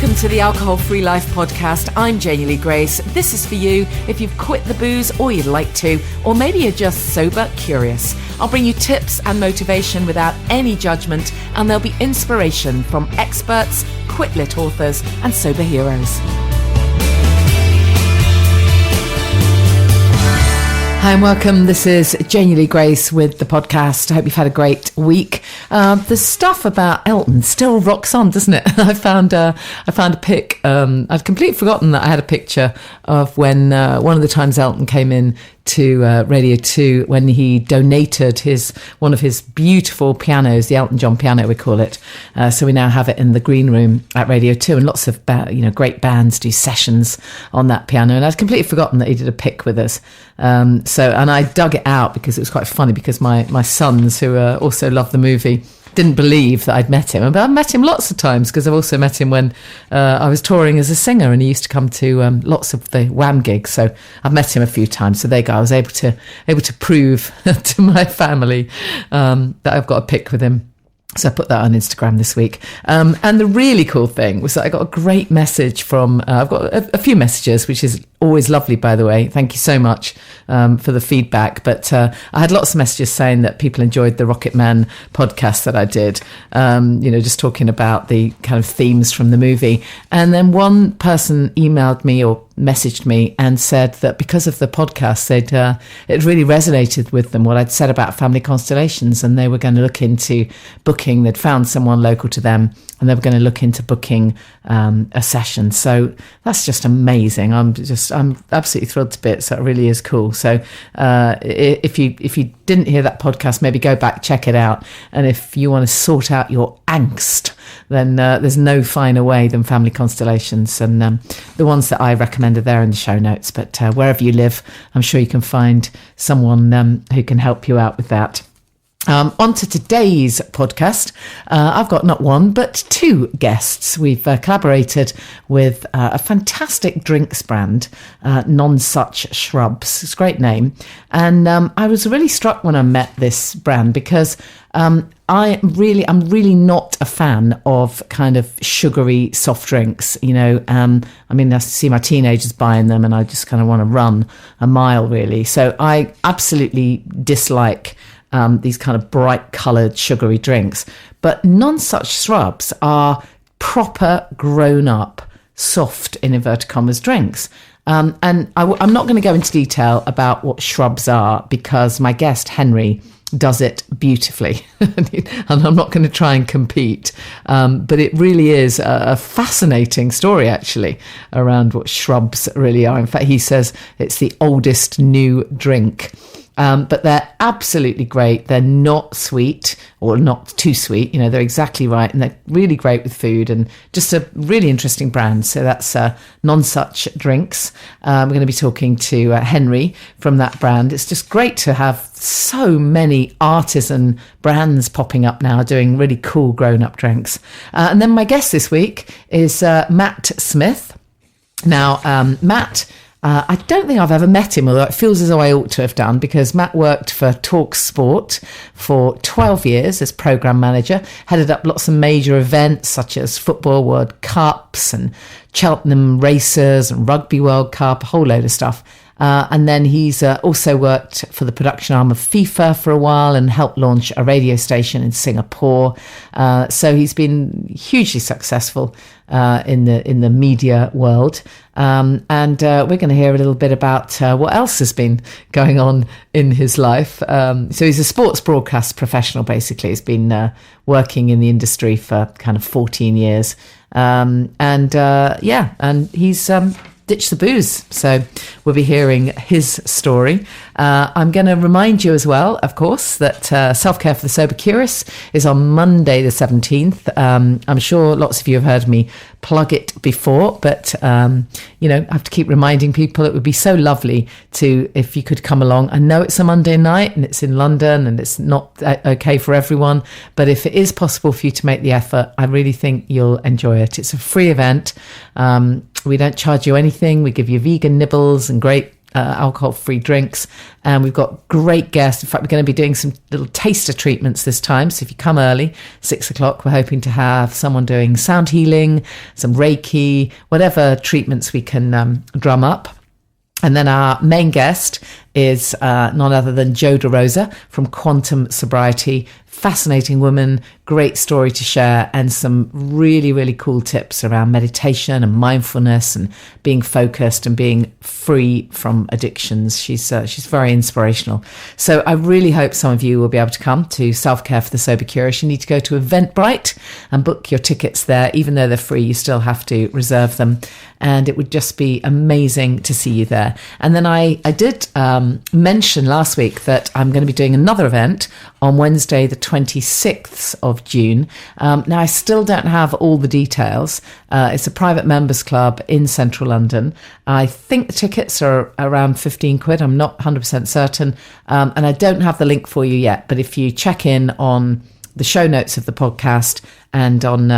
Welcome to the Alcohol Free Life podcast. I'm Janie Lee Grace. This is for you if you've quit the booze or you'd like to, or maybe you're just sober curious. I'll bring you tips and motivation without any judgment, and there'll be inspiration from experts, quit-lit authors, and sober heroes. Hi and welcome. This is Janie Lee Grace with the podcast. I hope you've had a great week. The stuff about Elton still rocks on, doesn't it? I found a pic. I'd completely forgotten that I had a picture of when one of the times Elton came in to Radio 2 when he donated one of his beautiful pianos, the Elton John piano we call it. So we now have it in the green room at Radio 2, and lots of great bands do sessions on that piano. And I'd completely forgotten that he did a pic with us. And I dug it out because it was quite funny, because my sons, who also love the movie, didn't believe that I'd met him. But I've met him lots of times, because I've also met him when I was touring as a singer, and he used to come to lots of the Wham gigs. So I've met him a few times. So there you go. I was able to prove to my family that I've got a pic with him. So I put that on Instagram this week. And the really cool thing was that I got a great message from, I've got a few messages, which is always lovely, by the way. Thank you so much for the feedback. But I had lots of messages saying that people enjoyed the Rocket Man podcast that I did, just talking about the kind of themes from the movie. And then one person emailed me or messaged me and said that because of the podcast, it really resonated with them what I'd said about family constellations, and they were going to look into booking. They'd found someone local to them, and they were going to look into booking a session. So that's just amazing. I'm absolutely thrilled to bits. That really is cool. So if you didn't hear that podcast, maybe go back, check it out. And if you want to sort out your angst, then there's no finer way than family constellations. And the ones that I recommend are there in the show notes. But wherever you live, I'm sure you can find someone who can help you out with that. On to today's podcast. I've got not one, but two guests. We've collaborated with a fantastic drinks brand, Nonsuch Shrubs. It's a great name. And I was really struck when I met this brand, because I'm really not a fan of kind of sugary soft drinks. I see my teenagers buying them, and I just kind of want to run a mile, really. So I absolutely dislike these kind of bright coloured sugary drinks. But Nonsuch Shrubs are proper grown up, soft, in inverted commas, drinks. And I'm not going to go into detail about what shrubs are, because my guest, Henry, does it beautifully. And I'm not going to try and compete. But it really is a fascinating story, actually, around what shrubs really are. In fact, he says it's the oldest new drink. But they're absolutely great. They're not sweet, or not too sweet. They're exactly right. And they're really great with food, and just a really interesting brand. So that's Nonsuch Drinks. We're going to be talking to Henry from that brand. It's just great to have so many artisan brands popping up now doing really cool grown-up drinks. And then my guest this week is Matt Smith. Now, Matt... I don't think I've ever met him, although it feels as though I ought to have done, because Matt worked for Talk Sport for 12 years as programme manager, headed up lots of major events such as Football World Cups and Cheltenham Racers and Rugby World Cup, a whole load of stuff. And then he's also worked for the production arm of FIFA for a while, and helped launch a radio station in Singapore. So he's been hugely successful in the media world. And we're going to hear a little bit about what else has been going on in his life. So he's a sports broadcast professional, basically. He's been working in the industry for kind of 14 years. And he's ditched the booze. So we'll be hearing his story. I'm going to remind you as well, of course, that Selfcare for the Sober Curious is on Monday the 17th. I'm sure lots of you have heard me plug it before, but I have to keep reminding people. It would be so lovely if you could come along. I know it's a Monday night and it's in London and it's not okay for everyone, but if it is possible for you to make the effort, I really think you'll enjoy it. It's a free event. We don't charge you anything. We give you vegan nibbles and great alcohol-free drinks, and we've got great guests. In fact, we're going to be doing some little taster treatments this time. So if you come early, 6:00, we're hoping to have someone doing sound healing, some Reiki, whatever treatments we can drum up. And then our main guest is none other than Jo DeRosa from Quantum Sobriety. Fascinating woman, great story to share, and some really, really cool tips around meditation and mindfulness and being focused and being free from addictions. She's very inspirational. So I really hope some of you will be able to come to Selfcare for the Sober Curious. You need to go to Eventbrite and book your tickets there. Even though they're free, you still have to reserve them. And it would just be amazing to see you there. And then I did mention last week that I'm going to be doing another event on Wednesday, the 26th of June. Now, I still don't have all the details. It's a private members club in central London. I think the tickets are around 15 quid. I'm not 100% certain. And I don't have the link for you yet. But if you check in on the show notes of the podcast and on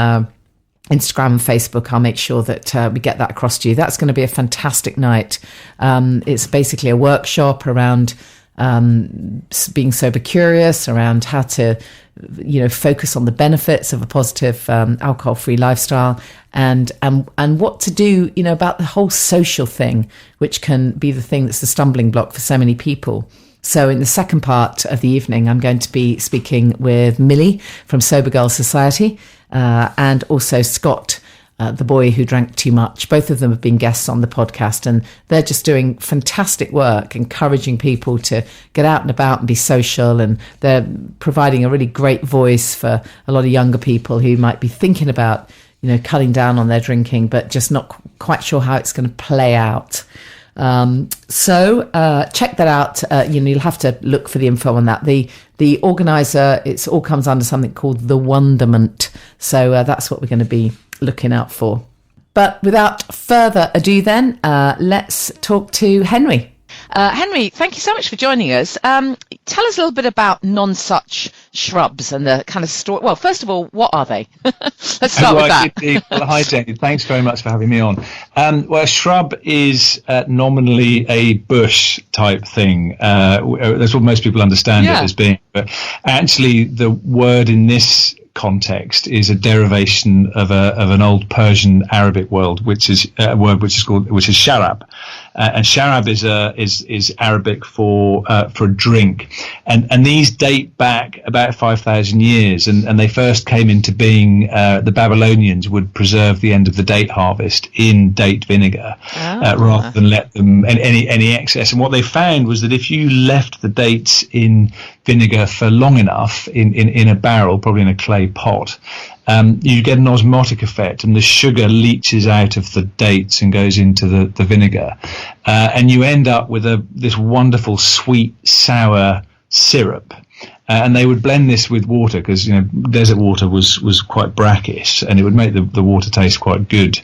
Instagram and Facebook, I'll make sure that we get that across to you. That's going to be a fantastic night. It's basically a workshop around being sober curious, around how to, focus on the benefits of a positive alcohol-free lifestyle, and what to do, about the whole social thing, which can be the thing that's the stumbling block for so many people. So in the second part of the evening, I'm going to be speaking with Millie from Sober Girl Society, and also Scott, the boy who drank too much. Both of them have been guests on the podcast, and they're just doing fantastic work, encouraging people to get out and about and be social. And they're providing a really great voice for a lot of younger people who might be thinking about, cutting down on their drinking, but just not quite sure how it's going to play out. So check that out. You'll have to look for the info on that. The organizer, it all comes under something called The Wonderment. So that's what we're going to be looking out for. But without further ado then, let's talk to Henry. Henry, thank you so much for joining us. Tell us a little bit about Nonsuch Shrubs and the kind of story. Well, first of all, what are they? Let's start with that. Hi, Jane. Thanks very much for having me on. Well, a shrub is nominally a bush type thing. That's what most people understand it as being. But actually, the word in this context is a derivation of an old Persian Arabic word, which is sharab, and sharab is Arabic for drink, and these date back about 5,000 years, and they first came into being. The Babylonians would preserve the end of the date harvest in date vinegar rather than let them any excess. And what they found was that if you left the dates in vinegar for long enough in a barrel, probably in a clay pot, you get an osmotic effect, and the sugar leaches out of the dates and goes into the vinegar, and you end up with this wonderful sweet sour syrup. And they would blend this with water because desert water was quite brackish, and it would make the water taste quite good.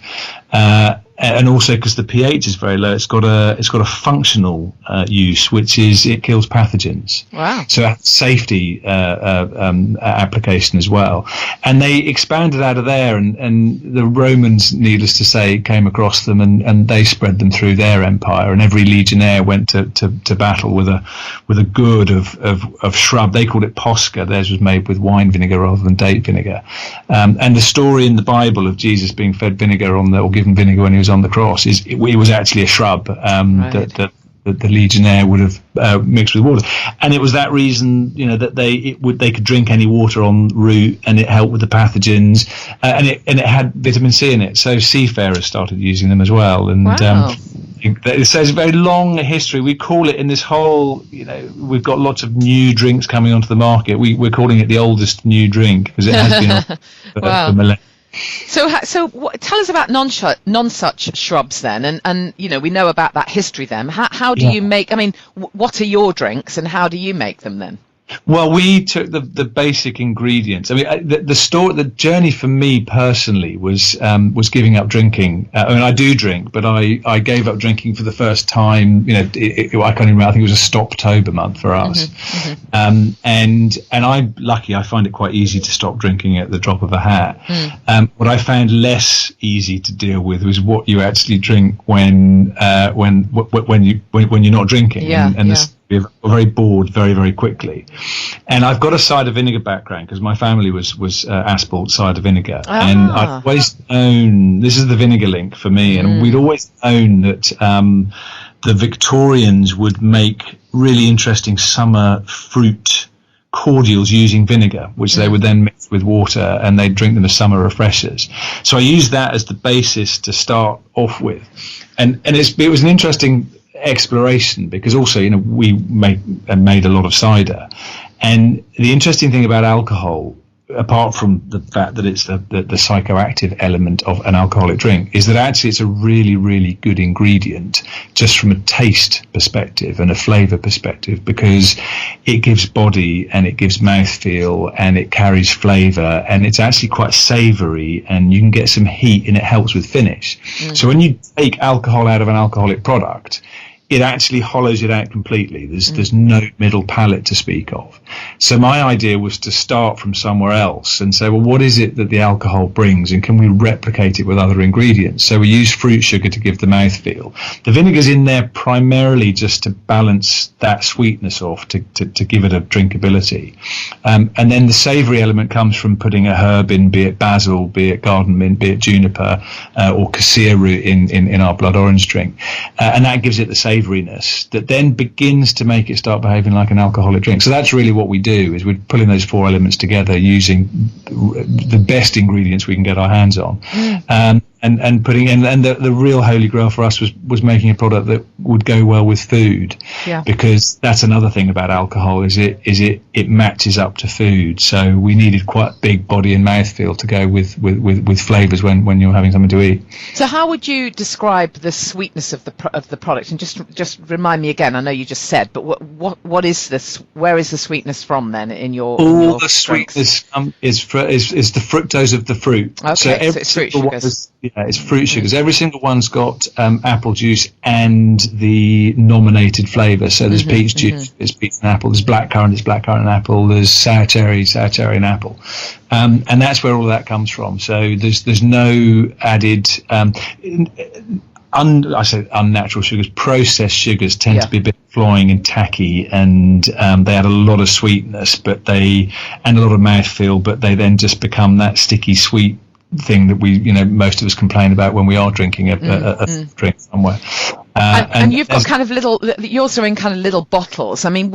And also because the pH is very low, it's got a functional use, which is it kills pathogens. Wow! So a safety application as well. And they expanded out of there, and the Romans, needless to say, came across them, and they spread them through their empire. And every legionnaire went to battle with a gourd of shrub. They called it posca. Theirs was made with wine vinegar rather than date vinegar. And the story in the Bible of Jesus being fed vinegar or given vinegar when he was on the cross it was actually a shrub that the legionnaire would have mixed with water, and it was that reason that they could drink any water en route, and it helped with the pathogens, and it had vitamin C in it, so seafarers started using them as well. And it says a very long history. We call it in this whole, we've got lots of new drinks coming onto the market. We're calling it the oldest new drink because it has been on for millennia. So tell us about Nonsuch Shrubs then, and we know about that history then. How do you make? I mean, what are your drinks, and how do you make them then? Well, we took the basic ingredients. I mean, the journey for me personally was giving up drinking. I mean, I do drink, but I gave up drinking for the first time. I can't even remember. I think it was a Stoptober month for us. And I'm lucky. I find it quite easy to stop drinking at the drop of a hat. What I found less easy to deal with was what you actually drink when you're not drinking. We're very bored very, very quickly. And I've got a cider vinegar background because my family was Aspalt cider vinegar. And I've always known, this is the vinegar link for me, and we'd always known that the Victorians would make really interesting summer fruit cordials using vinegar, which they would then mix with water, and they'd drink them as summer refreshers. So I used that as the basis to start off with. And it was an interesting exploration because also we made a lot of cider, and the interesting thing about alcohol, apart from the fact that it's the psychoactive element of an alcoholic drink, is that actually it's a really, really good ingredient just from a taste perspective and a flavor perspective, because it gives body and it gives mouthfeel and it carries flavor, and it's actually quite savory, and you can get some heat and it helps with finish. So when you take alcohol out of an alcoholic product, it actually hollows it out completely. There's no middle palate to speak of. So my idea was to start from somewhere else and say, well, what is it that the alcohol brings, and can we replicate it with other ingredients? So we use fruit sugar to give the mouthfeel. The vinegar's in there primarily just to balance that sweetness off, to give it a drinkability. And then the savoury element comes from putting a herb in, be it basil, be it garden mint, be it juniper, or cassia root in our blood orange drink. And that gives it the savouriness that then begins to make it start behaving like an alcoholic drink. So that's really what we do, is we're pulling those four elements together using the best ingredients we can get our hands on. And putting in, and the real holy grail for us was making a product that would go well with food, because that's another thing about alcohol, is it matches up to food. So we needed quite big body and mouthfeel to go with flavors when you're having something to eat. So how would you describe the sweetness of the product? And just remind me again. I know you just said, but what is this? Where is the sweetness from then in your? All the sweetness is the fructose of the fruit. Okay, so it's fruit sugars. It's fruit sugars. Every single one's got apple juice and the nominated flavour. So there's peach juice, there's peach and apple, there's blackcurrant, and apple, there's sour cherry and apple. And that's where all that comes from. So there's no added, I say unnatural sugars. Processed sugars tend to be a bit cloying and tacky, and they add a lot of sweetness, and a lot of mouthfeel, but they then just become that sticky sweet thing that most of us complain about when we are drinking a drink somewhere. And you've got kind of you're also in kind of little bottles. I mean,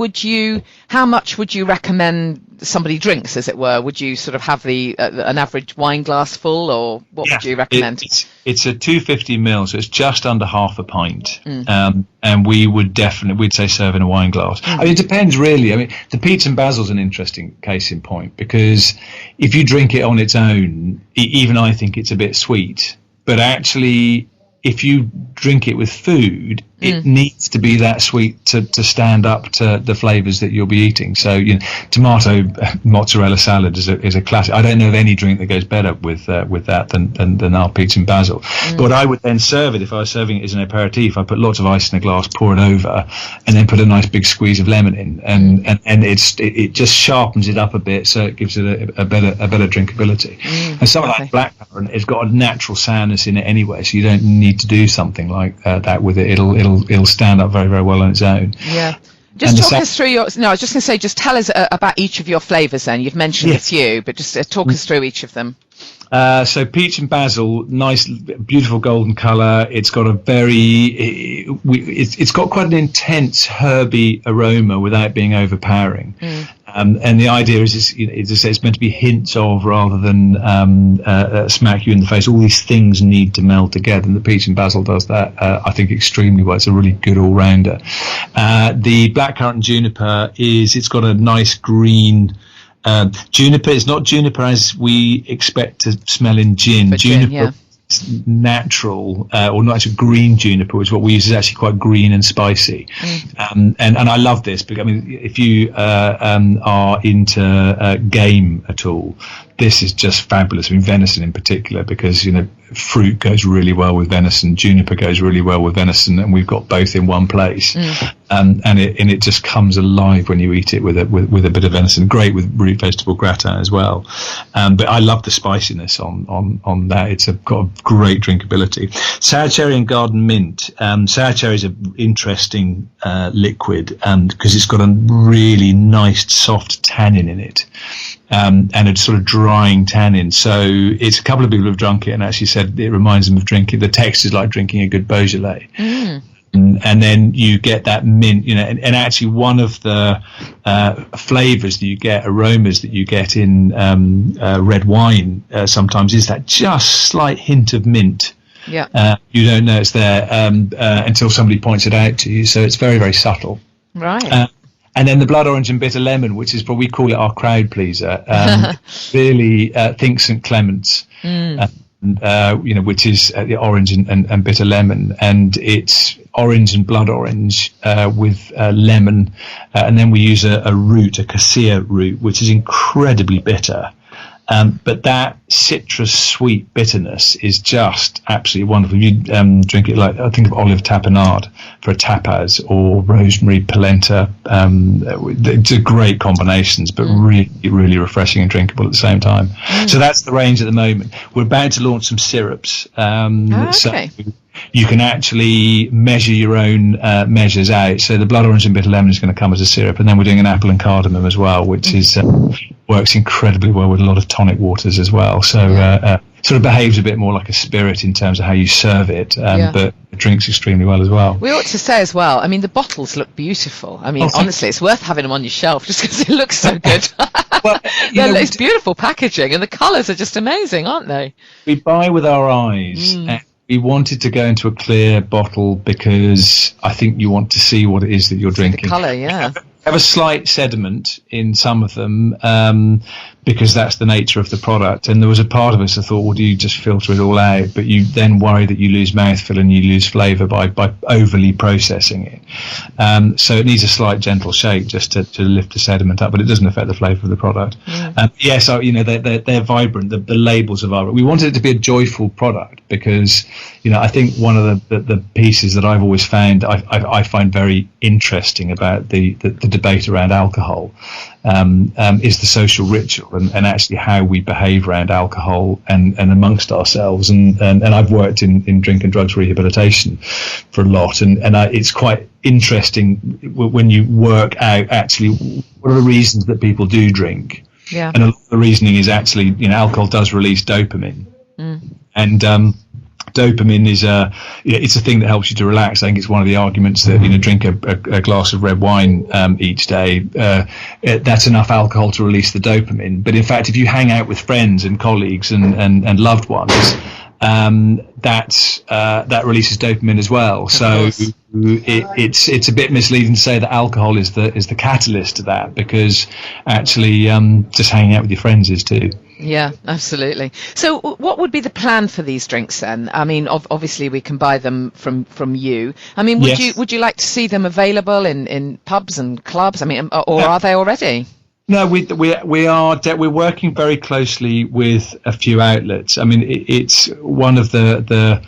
how much would you recommend somebody drinks, as it were? Would you sort of have an average wine glass full, or what would you recommend? It's a 250 ml, so it's just under half a pint. And we'd say serve in a wine glass. I mean, it depends really. I mean, the peach and basil's an interesting case in point, because if you drink it on its own, even I think it's a bit sweet, but actually, if you drink it with food, it needs to be that sweet to stand up to the flavours that you'll be eating. So, tomato mozzarella salad is a classic. I don't know of any drink that goes better with that than our peach and basil. But I would then serve it, if I was serving it as an aperitif, I put lots of ice in a glass, pour it over, and then put a nice big squeeze of lemon in, and it just sharpens it up a bit, so it gives it a better drinkability. And something like blackcurrant, it's got a natural sourness in it anyway, so you don't need to do something like that with it. It'll stand up very, very well on its own. Yeah. Just talk us through I was just going to say, just tell us about each of your flavours then. You've mentioned a few, but just talk us through each of them. So peach and basil, nice, beautiful golden colour. It's got it's got quite an intense herby aroma without being overpowering. And the idea is it's meant to be hints of, rather than smack you in the face. All these things need to meld together, and the peach and basil does that, I think, extremely well. It's a really good all-rounder. The blackcurrant and juniper it's got a nice green. Juniper is not juniper as we expect to smell in gin. Juniper natural or not actually green juniper, which is what we use, is actually quite green and spicy. And I love this because, I mean, if you are into game at all, this is just fabulous. I mean, venison in particular, because, you know, fruit goes really well with venison, juniper goes really well with venison, and we've got both in one place. And it just comes alive when you eat it with a bit of venison. Great with root vegetable gratin as well. But I love the spiciness on that. It's got a great drinkability. Sour cherry and garden mint. Sour cherry is an interesting liquid because it's got a really nice soft tannin in it. And a sort of drying tannin. So it's a couple of people have drunk it and actually said it reminds them of drinking. The taste is like drinking a good Beaujolais. And then you get that mint, you know, and actually one of the flavors that you get, aromas that you get in red wine sometimes is that just slight hint of mint. Yeah. You don't know it's there until somebody points it out to you. So it's very, very subtle. Right. And then the blood orange and bitter lemon, which is what we call it our crowd pleaser, really think St. Clement's, you know, which is the orange and bitter lemon, and it's orange and blood orange with lemon, and then we use a root, a cassia root, which is incredibly bitter. But that citrus sweet bitterness is just absolutely wonderful. You drink it like, I think of olive tapenade for a tapas, or rosemary polenta. It's great combinations, but really, really refreshing and drinkable at the same time. So that's the range at the moment. We're about to launch some syrups. Okay. So you can actually measure your own measures out. So the blood orange and bitter lemon is going to come as a syrup, and then we're doing an apple and cardamom as well, which is works incredibly well with a lot of tonic waters as well. So sort of behaves a bit more like a spirit in terms of how you serve it, but it drinks extremely well as well. We ought to say as well, I mean, the bottles look beautiful. I mean, honestly, it's worth having them on your shelf just because it looks so good. Well, it's beautiful packaging, and the colours are just amazing, aren't they? We buy with our eyes. We wanted to go into a clear bottle because I think you want to see what it is that you're drinking. The colour, yeah. Have a slight sediment in some of them because that's the nature of the product. And there was a part of us that thought, well, do you just filter it all out? But you then worry that you lose mouthfeel and you lose flavour by overly processing it. So it needs a slight gentle shake just to lift the sediment up, but it doesn't affect the flavour of the product. So you know, they're vibrant. The labels are vibrant. We wanted it to be a joyful product because, you know, I think one of the pieces that I've always found I find very interesting about the debate around alcohol is the social ritual and actually how we behave around alcohol and amongst ourselves. And I've worked in drink and drugs rehabilitation for a lot, and it's quite interesting when you work out actually what are the reasons that people do drink. Yeah. And a lot of the reasoning is actually, you know, alcohol does release dopamine, and dopamine is it's a thing that helps you to relax. I think it's one of the arguments that, you know, drink a glass of red wine each day, that's enough alcohol to release the dopamine. But in fact, if you hang out with friends and colleagues and loved ones, that releases dopamine as well. So it's a bit misleading to say that alcohol is the catalyst to that, because actually just hanging out with your friends is too. Yeah, absolutely. So what would be the plan for these drinks then? I mean, obviously we can buy them from you. I mean, would you like to see them available in pubs and clubs? I mean, or are they already? No, we're working very closely with a few outlets. I mean, it's one of the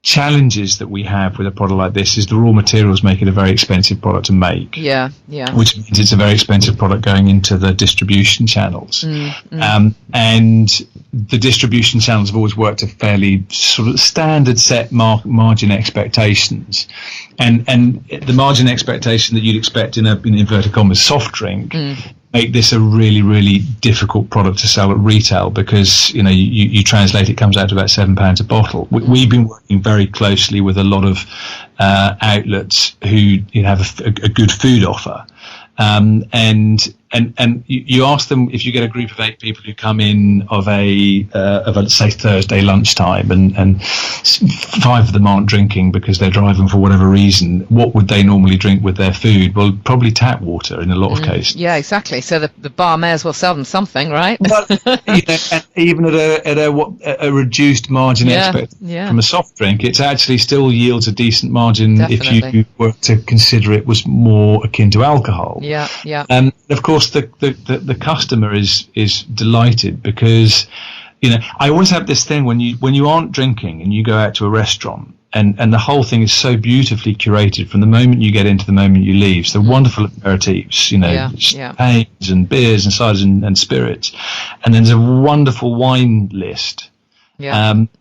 challenges that we have with a product like this is the raw materials make it a very expensive product to make. Yeah. Which means it's a very expensive product going into the distribution channels. And the distribution channels have always worked a fairly sort of standard set margin expectations. And the margin expectation that you'd expect in in inverted commas soft drink make this a really, really difficult product to sell at retail, because, you know, you translate it comes out to about £7 a bottle. We've been working very closely with a lot of outlets who have a good food offer, and And you ask them, if you get a group of 8 people who come in of a say Thursday lunchtime, and 5 of them aren't drinking because they're driving for whatever reason, what would they normally drink with their food? Well, probably tap water in a lot of cases. Yeah, exactly. So the bar may as well sell them something, right? But and even at a reduced margin from a soft drink, it actually still yields a decent margin. Definitely. If you were to consider it was more akin to alcohol. Yeah. Of course, the customer is delighted because, I always have this thing when you aren't drinking and you go out to a restaurant and the whole thing is so beautifully curated from the moment you get into the moment you leave. So wonderful aperitifs, champagnes and beers and ciders and spirits, and then there's a wonderful wine list.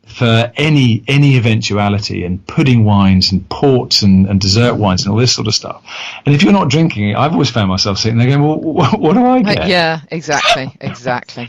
For any eventuality, and pudding wines and ports and dessert wines and all this sort of stuff. And if you're not drinking it, I've always found myself sitting there going, well, what do I get? Yeah, exactly.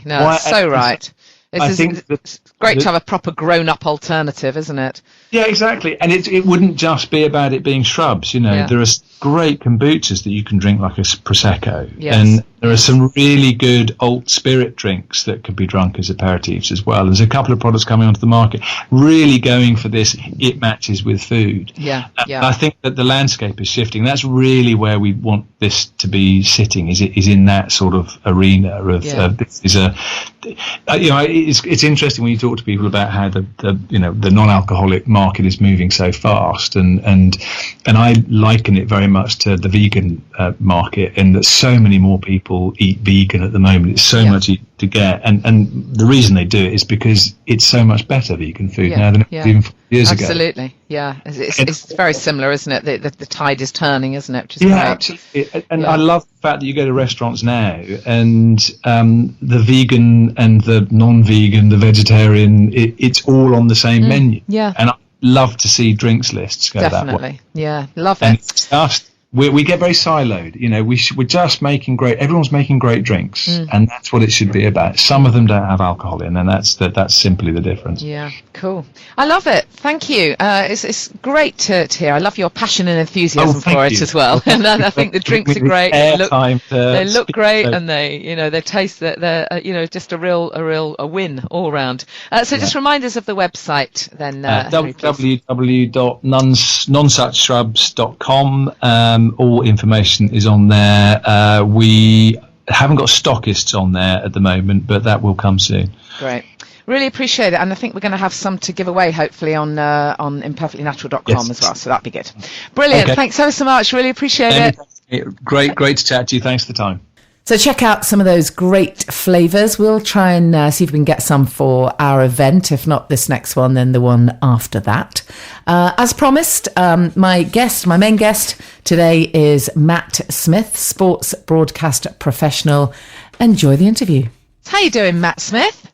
No, that's so right. It's great to have a proper grown-up alternative, isn't it? Yeah, exactly. And it wouldn't just be about it being shrubs. There are great kombuchas that you can drink like a Prosecco. Yes. And there are some really good alt spirit drinks that could be drunk as aperitifs as well. There's a couple of products coming onto the market really going for this, it matches with food. Yeah. I think that the landscape is shifting. That's really where we want this to be sitting, is in that sort of arena of this is it's interesting when you talk to people about how the non-alcoholic market is moving so fast, and I liken it very much to the vegan market, in that so many more people eat vegan at the moment. It's so much easier to get, and the reason they do it is because it's so much better vegan food now than it was even 4 years ago. Absolutely, it's very similar, isn't it? The tide is turning, isn't it? Which is great. Absolutely. And I love the fact that you go to restaurants now, and the vegan and the non-vegan, the vegetarian, it's all on the same menu. Yeah. And I love to see drinks lists go that way. Definitely. Yeah, love and it. It's just, we get very siloed. We're just making everyone's making great drinks, and that's what it should be about. Some of them don't have alcohol in, and that's simply the difference. Yeah, cool. I love it. Thank you. It's great to hear. I love your passion and enthusiasm for it as well. And I think the drinks are great. They look great, and they taste that they're just a win all round. So just remind us of the website then. www.nonsuchshrubs.com. All information is on there. We haven't got stockists on there at the moment, but that will come soon. Great. Really appreciate it, and I think we're going to have some to give away, hopefully, on imperfectlynatural.com as well, so that'd be good. Brilliant. Okay. Thanks so much. Really appreciate it. Great to chat to you. Thanks for the time. So check out some of those great flavours. We'll try and see if we can get some for our event. If not this next one, then the one after that. As promised, my main guest today is Matt Smith, sports broadcast professional. Enjoy the interview. How you doing, Matt Smith?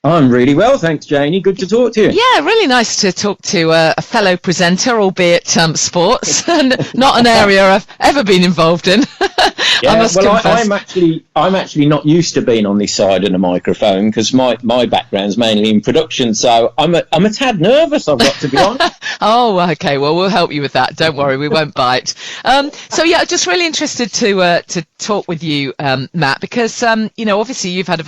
I'm really well, thanks, Janie. Good to talk to you. Yeah, really nice to talk to a fellow presenter, albeit sports, and not an area I've ever been involved in. Yeah, I'm actually not used to being on this side of the microphone because my background's mainly in production, so I'm a tad nervous, I've got to be honest. Oh, okay. Well, we'll help you with that. Don't worry, we won't bite. So yeah, just really interested to talk with you, Matt, because obviously you've had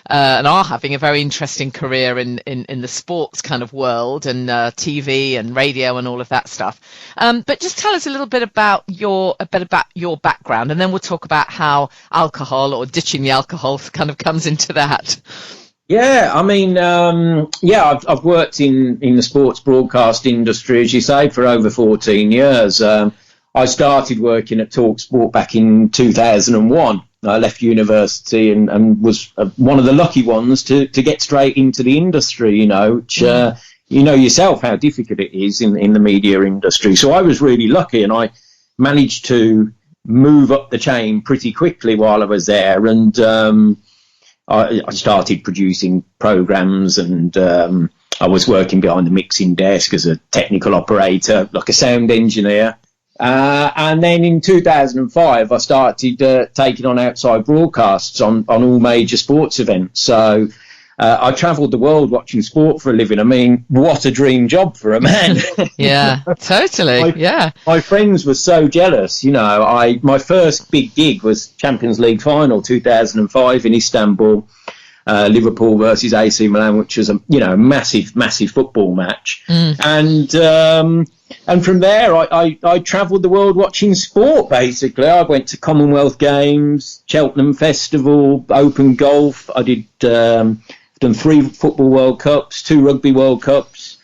and are having a very interesting career in the sports kind of world, and TV and radio and all of that stuff. But just tell us a little bit about your background, and then we'll talk about how alcohol or ditching the alcohol kind of comes into that. Yeah, I mean, I've worked in the sports broadcast industry, as you say, for over 14 years. I started working at TalkSport back in 2001. I left university and was one of the lucky ones to get straight into the industry, which you know yourself how difficult it is in the media industry. So I was really lucky, and I managed to move up the chain pretty quickly while I was there. And I started producing programs, and I was working behind the mixing desk as a technical operator, like a sound engineer. And then in 2005, I started taking on outside broadcasts on all major sports events. So I travelled the world watching sport for a living. I mean, what a dream job for a man. Yeah, totally. My friends were so jealous. My first big gig was Champions League final 2005 in Istanbul. Liverpool versus AC Milan, which was a massive football match, and from there I travelled the world watching sport. Basically, I went to Commonwealth Games, Cheltenham Festival, Open Golf. I did done 3 football World Cups, 2 rugby World Cups,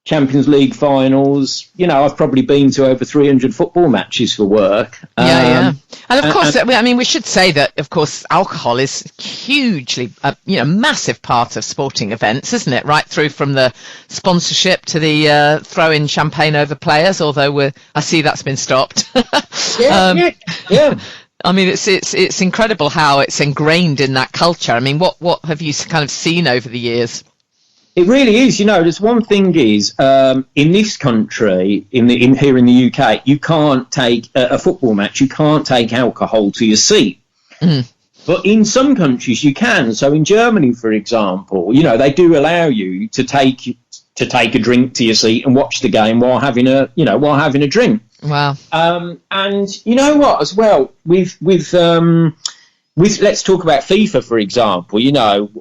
Champions League finals. I've probably been to over 300 football matches for work. And of course, we should say that, of course, alcohol is hugely, massive part of sporting events, isn't it? Right through from the sponsorship to the throwing champagne over players, although I see that's been stopped. Yeah. I mean, it's incredible how it's ingrained in that culture. I mean, what have you kind of seen over the years? It really is. There's one thing is, in this country, here in the UK, you can't take a football match. You can't take alcohol to your seat. But in some countries you can. So in Germany, for example, they do allow you to take a drink to your seat and watch the game while having a drink. Wow. And you know what, as well, with let's talk about FIFA, for example.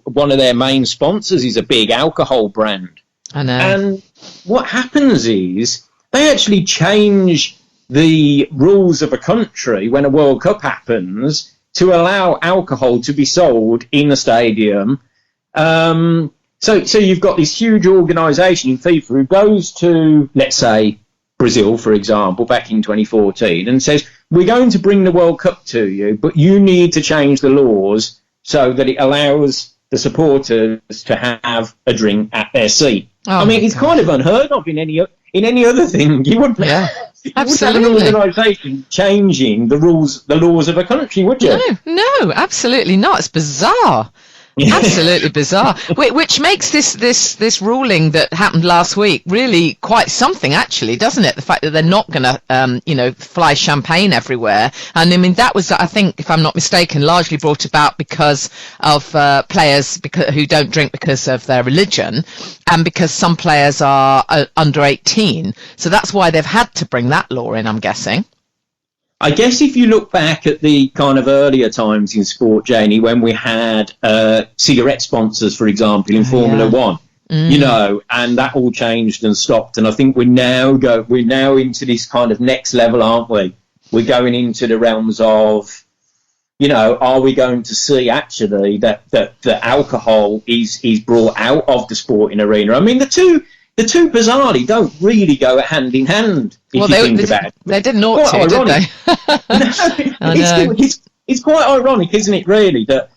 One of their main sponsors is a big alcohol brand. I know. And what happens is they actually change the rules of a country when a World Cup happens to allow alcohol to be sold in the stadium. So you've got this huge organisation in FIFA who goes to, let's say, Brazil, for example, back in 2014 and says, we're going to bring the World Cup to you, but you need to change the laws so that it allows the supporters to have a drink at their seat. It's kind of unheard of in any other thing. You wouldn't, absolutely. Have an organisation changing the laws of a country, would you? No, absolutely not. It's bizarre. Absolutely bizarre, which makes this ruling that happened last week really quite something, actually, doesn't it? The fact that they're not going to fly champagne everywhere. And I mean, that was, I think, if I'm not mistaken, largely brought about because of players who don't drink because of their religion, and because some players are under 18. So that's why they've had to bring that law in, I'm guessing. I guess if you look back at the kind of earlier times in sport, Janie, when we had cigarette sponsors, for example, in Formula One, and that all changed and stopped. And I think we're now into this kind of next level, aren't we? We're going into the realms of, are we going to see actually that alcohol is brought out of the sporting arena? I mean, the two bizarrely don't really go hand in hand. If you think about it. They didn't ought to, did they? It's quite ironic, isn't it, really, that,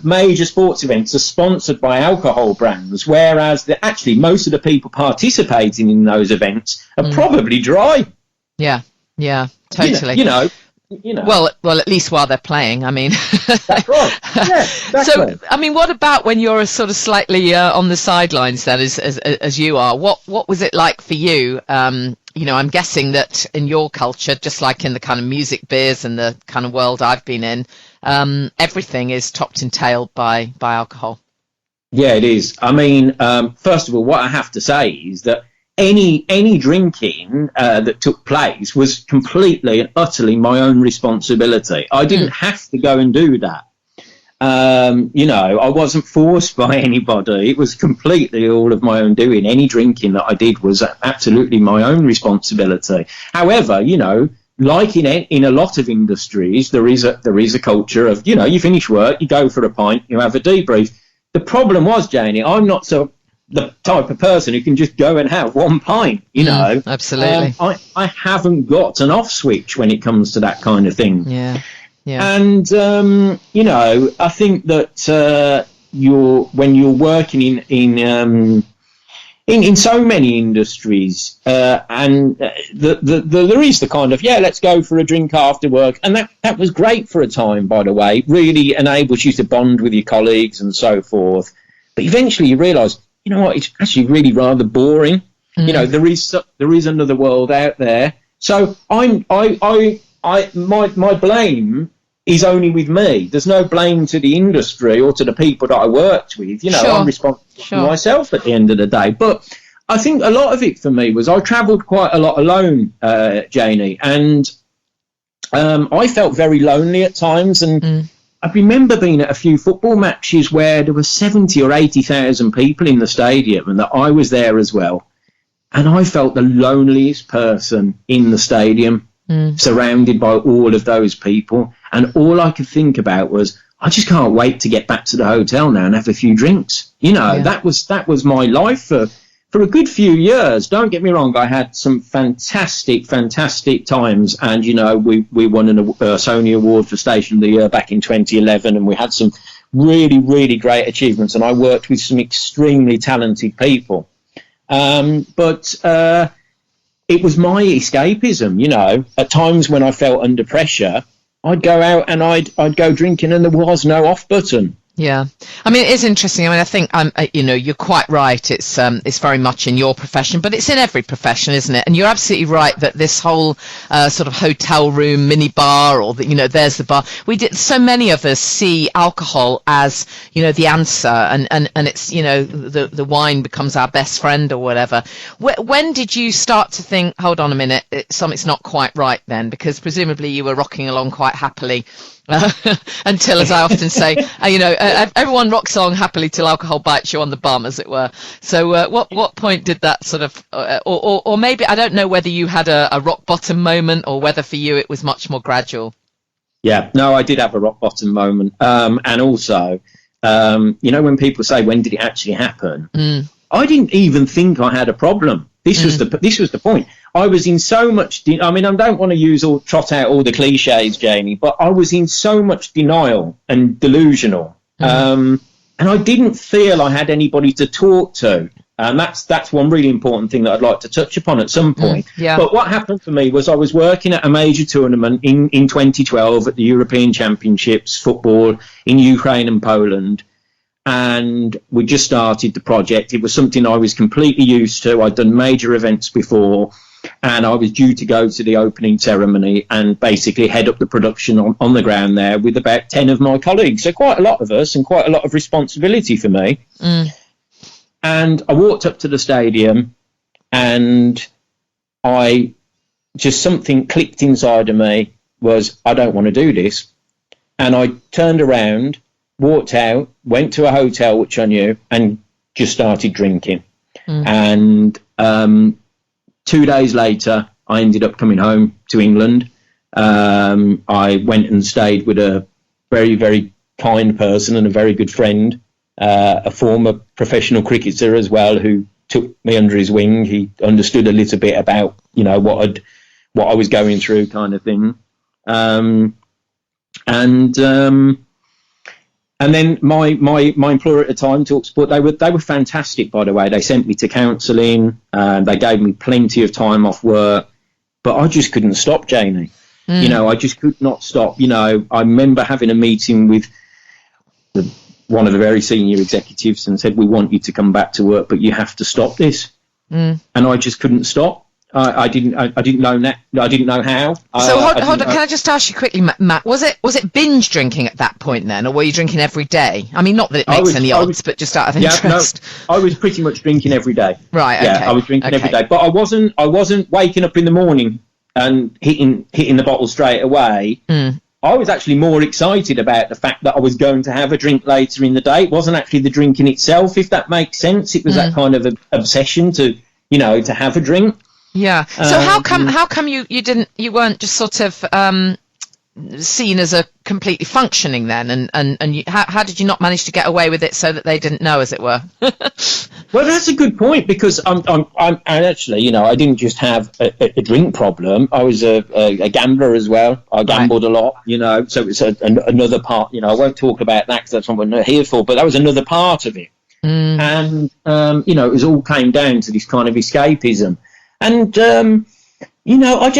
major sports events are sponsored by alcohol brands, whereas actually most of the people participating in those events are probably dry. Yeah, totally. Well, at least while they're playing, I mean. That's right. Yeah, exactly. So, I mean, what about when you're sort of slightly on the sidelines then, as you are? What was it like for you? I'm guessing that in your culture, just like in the kind of music biz and the kind of world I've been in, everything is topped and tailed by alcohol. Yeah, it is. I mean, first of all, what I have to say is that any drinking that took place was completely and utterly my own responsibility. I didn't have to go and do that. I wasn't forced by anybody. It was completely all of my own doing. Any drinking that I did was absolutely my own responsibility. However, like in a lot of industries, there is a culture of, you finish work, you go for a pint, you have a debrief. The problem was, Janie, I'm not the type of person who can just go and have one pint, Absolutely. I haven't got an off switch when it comes to that kind of thing. Yeah. And, I think that when you're working in so many industries, and there is the kind of, let's go for a drink after work. And that was great for a time, by the way. Really enables you to bond with your colleagues and so forth. But eventually you realise, you know what, it's actually really rather boring. There is another world out there. So my blame is only with me. There's no blame to the industry or to the people that I worked with. You know, Sure. I'm responsible for myself at the end of the day. But I think a lot of it for me was I travelled quite a lot alone, Janie, and I felt very lonely at times. And I remember being at a few football matches where there were 70 or 80,000 people in the stadium and that I was there as well. And I felt the loneliest person in the stadium, surrounded by all of those people. And all I could think about was, I just can't wait to get back to the hotel now and have a few drinks. You know, that was my life for a good few years. Don't get me wrong, I had some fantastic times. And, you know, we won a Sony Award for Station of the Year back in 2011. And we had some really, really great achievements. And I worked with some extremely talented people. But it was my escapism, you know. At times when I felt under pressure, I'd go out and I'd go drinking, and there was no off button. Yeah, I mean, it is interesting. I mean, I think you know, you're quite right. It's very much in your profession, but it's in every profession, isn't it? And you're absolutely right that this whole sort of hotel room mini bar, or you know, there's the bar. So many of us see alcohol as, you know, the answer, and it's, you know, the wine becomes our best friend or whatever. When did you start to think, hold on a minute, something's not quite right then? Because presumably you were rocking along quite happily. Until, as I often say, you know, everyone rocks along happily till alcohol bites you on the bum, as it were. So what point did that sort of, or maybe, I don't know whether you had a rock bottom moment or whether for you it was much more gradual. Yeah, no, I did have a rock bottom moment. And also, you know, when people say, when did it actually happen? I didn't even think I had a problem. This was the point. I was in so much, I mean, I don't want to trot out all the cliches, Jamie, but I was in so much denial and delusional. And I didn't feel I had anybody to talk to. And that's one really important thing that I'd like to touch upon at some point. But what happened for me was I was working at a major tournament in 2012 at the European Championships football in Ukraine and Poland. And we just started the project. It was something I was completely used to. I'd done major events before. And I was due to go to the opening ceremony and basically head up the production on the ground there with about 10 of my colleagues. So quite a lot of us and quite a lot of responsibility for me. And I walked up to the stadium and something clicked inside of me was, I don't want to do this. And I turned around, walked out, went to a hotel, which I knew, and just started drinking. And 2 days later, I ended up coming home to England. I went and stayed with a very, very kind person and a very good friend, a former professional cricketer as well, who took me under his wing. He understood a little bit about, you know, what I was going through, kind of thing. And then my employer at the time, TalkSport, they were fantastic, by the way. They sent me to counselling. They gave me plenty of time off work. But I just couldn't stop, Janie. You know, I just could not stop. You know, I remember having a meeting with one of the very senior executives and said, we want you to come back to work, but you have to stop this. And I just couldn't stop. I didn't know how. So hold on. Can I just ask you quickly, Matt? Was it binge drinking at that point then, or were you drinking every day? I mean, not that it makes any odds, but just out of interest. No, I was pretty much drinking every day. Right. Yeah, okay. I was drinking every day, but I wasn't waking up in the morning and hitting the bottle straight away. I was actually more excited about the fact that I was going to have a drink later in the day. It wasn't actually the drinking itself, if that makes sense. It was that kind of obsession to have a drink. Yeah. So how come you weren't just sort of seen as a completely functioning then, and how did you not manage to get away with it so that they didn't know, as it were? Well, that's a good point, because I'm actually, you know, I didn't just have a drink problem. I was a gambler as well. I gambled a lot, you know, so it's another part. You know, I won't talk about that because that's what we're here for, but that was another part of it. And you know, it was all came down to this kind of escapism. And, you know,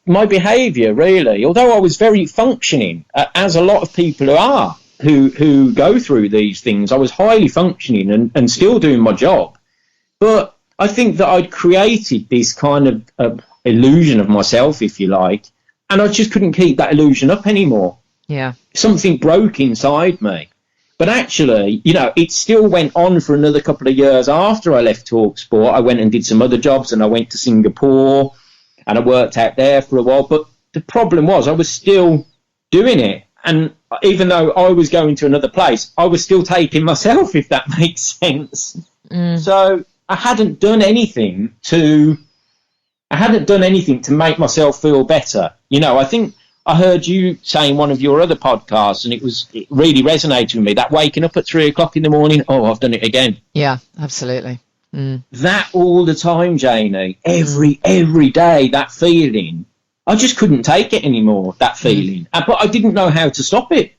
my behaviour, really, although I was very functioning, as a lot of people who go through these things, I was highly functioning and still doing my job. But I think that I'd created this kind of illusion of myself, if you like, and I just couldn't keep that illusion up anymore. something broke inside me. But actually, it still went on for another couple of years after I left TalkSport. I went and did some other jobs, and I went to Singapore, and I worked out there for a while. But the problem was I was still doing it. And even though I was going to another place, I was still taking myself, if that makes sense. So I hadn't done anything to make myself feel better. I think I heard you say in one of your other podcasts, and it really resonated with me, that waking up at 3 o'clock in the morning, oh, I've done it again. Yeah, absolutely. That all the time, Janie, every day, that feeling, I just couldn't take it anymore, that feeling. But I didn't know how to stop it.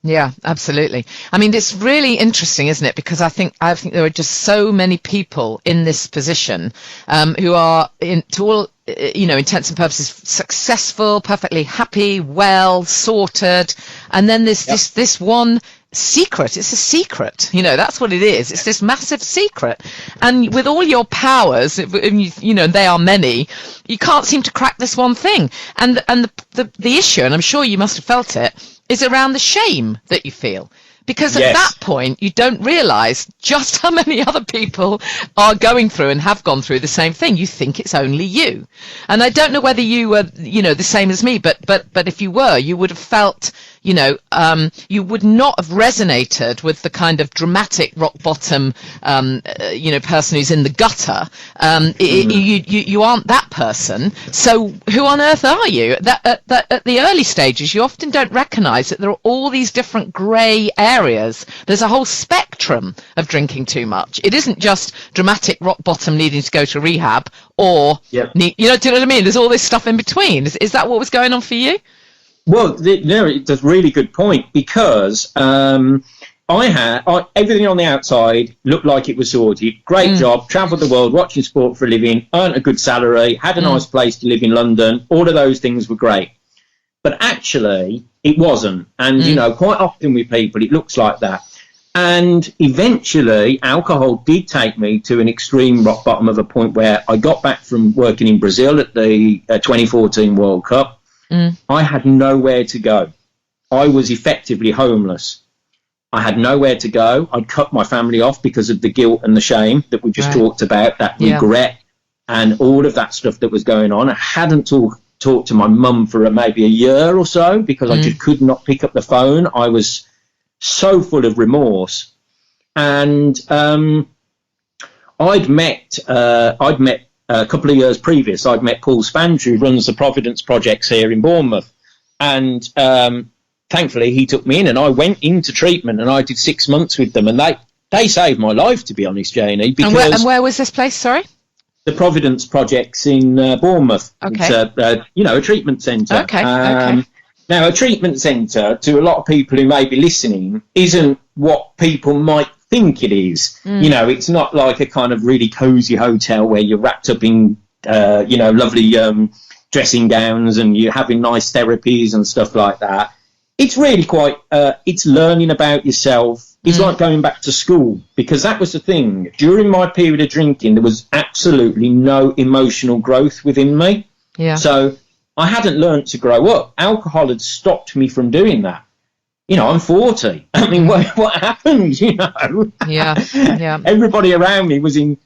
Yeah, absolutely. I mean, it's really interesting, isn't it? Because I think there are just so many people in this position who are, to all intents and purposes, successful, perfectly happy, well sorted, and then there's this one secret. It's a secret. That's what it is. It's this massive secret, and with all your powers, they are many, you can't seem to crack this one thing. And the issue, and I'm sure you must have felt it, is around the shame that you feel. Because at that point, you don't realise just how many other people are going through and have gone through the same thing. You think it's only you. And I don't know whether you were, the same as me, but if you were, you would have felt, you would not have resonated with the kind of dramatic rock bottom, person who's in the gutter. You aren't that person. So who on earth are you? At the early stages, you often don't recognise that there are all these different grey areas. There's a whole spectrum of drinking too much. It isn't just dramatic rock bottom needing to go to rehab or, do you know what I mean? There's all this stuff in between. Is that what was going on for you? Well, it's a really good point, because everything on the outside looked like it was sorted. Great job, travelled the world, watching sport for a living, earned a good salary, had a nice place to live in London. All of those things were great. But actually, it wasn't. And, quite often with people, it looks like that. And eventually, alcohol did take me to an extreme rock bottom, of a point where I got back from working in Brazil at the 2014 World Cup. I had nowhere to go. I was effectively homeless. I had nowhere to go. I'd cut my family off because of the guilt and the shame that we just talked about, that regret and all of that stuff that was going on. I hadn't talked to my mum for maybe a year or so, because I just could not pick up the phone. I was so full of remorse. And I'd met a couple of years previous, I'd met Paul Spandrew, who runs the Providence Projects here in Bournemouth. And thankfully, he took me in, and I went into treatment, and I did 6 months with them. And they saved my life, to be honest, Janie. Because and where was this place, sorry? The Providence Projects in Bournemouth. Okay. It's a treatment centre. Okay. Now, a treatment centre, to a lot of people who may be listening, isn't what people might think it is. It's not like a kind of really cosy hotel where you're wrapped up in lovely dressing gowns and you're having nice therapies and stuff like that. It's really quite it's learning about yourself. It's like going back to school, because that was the thing. During my period of drinking, there was absolutely no emotional growth within me. So I hadn't learnt to grow up. Alcohol had stopped me from doing that. I'm 40. I mean, what happened, Yeah. Everybody around me was in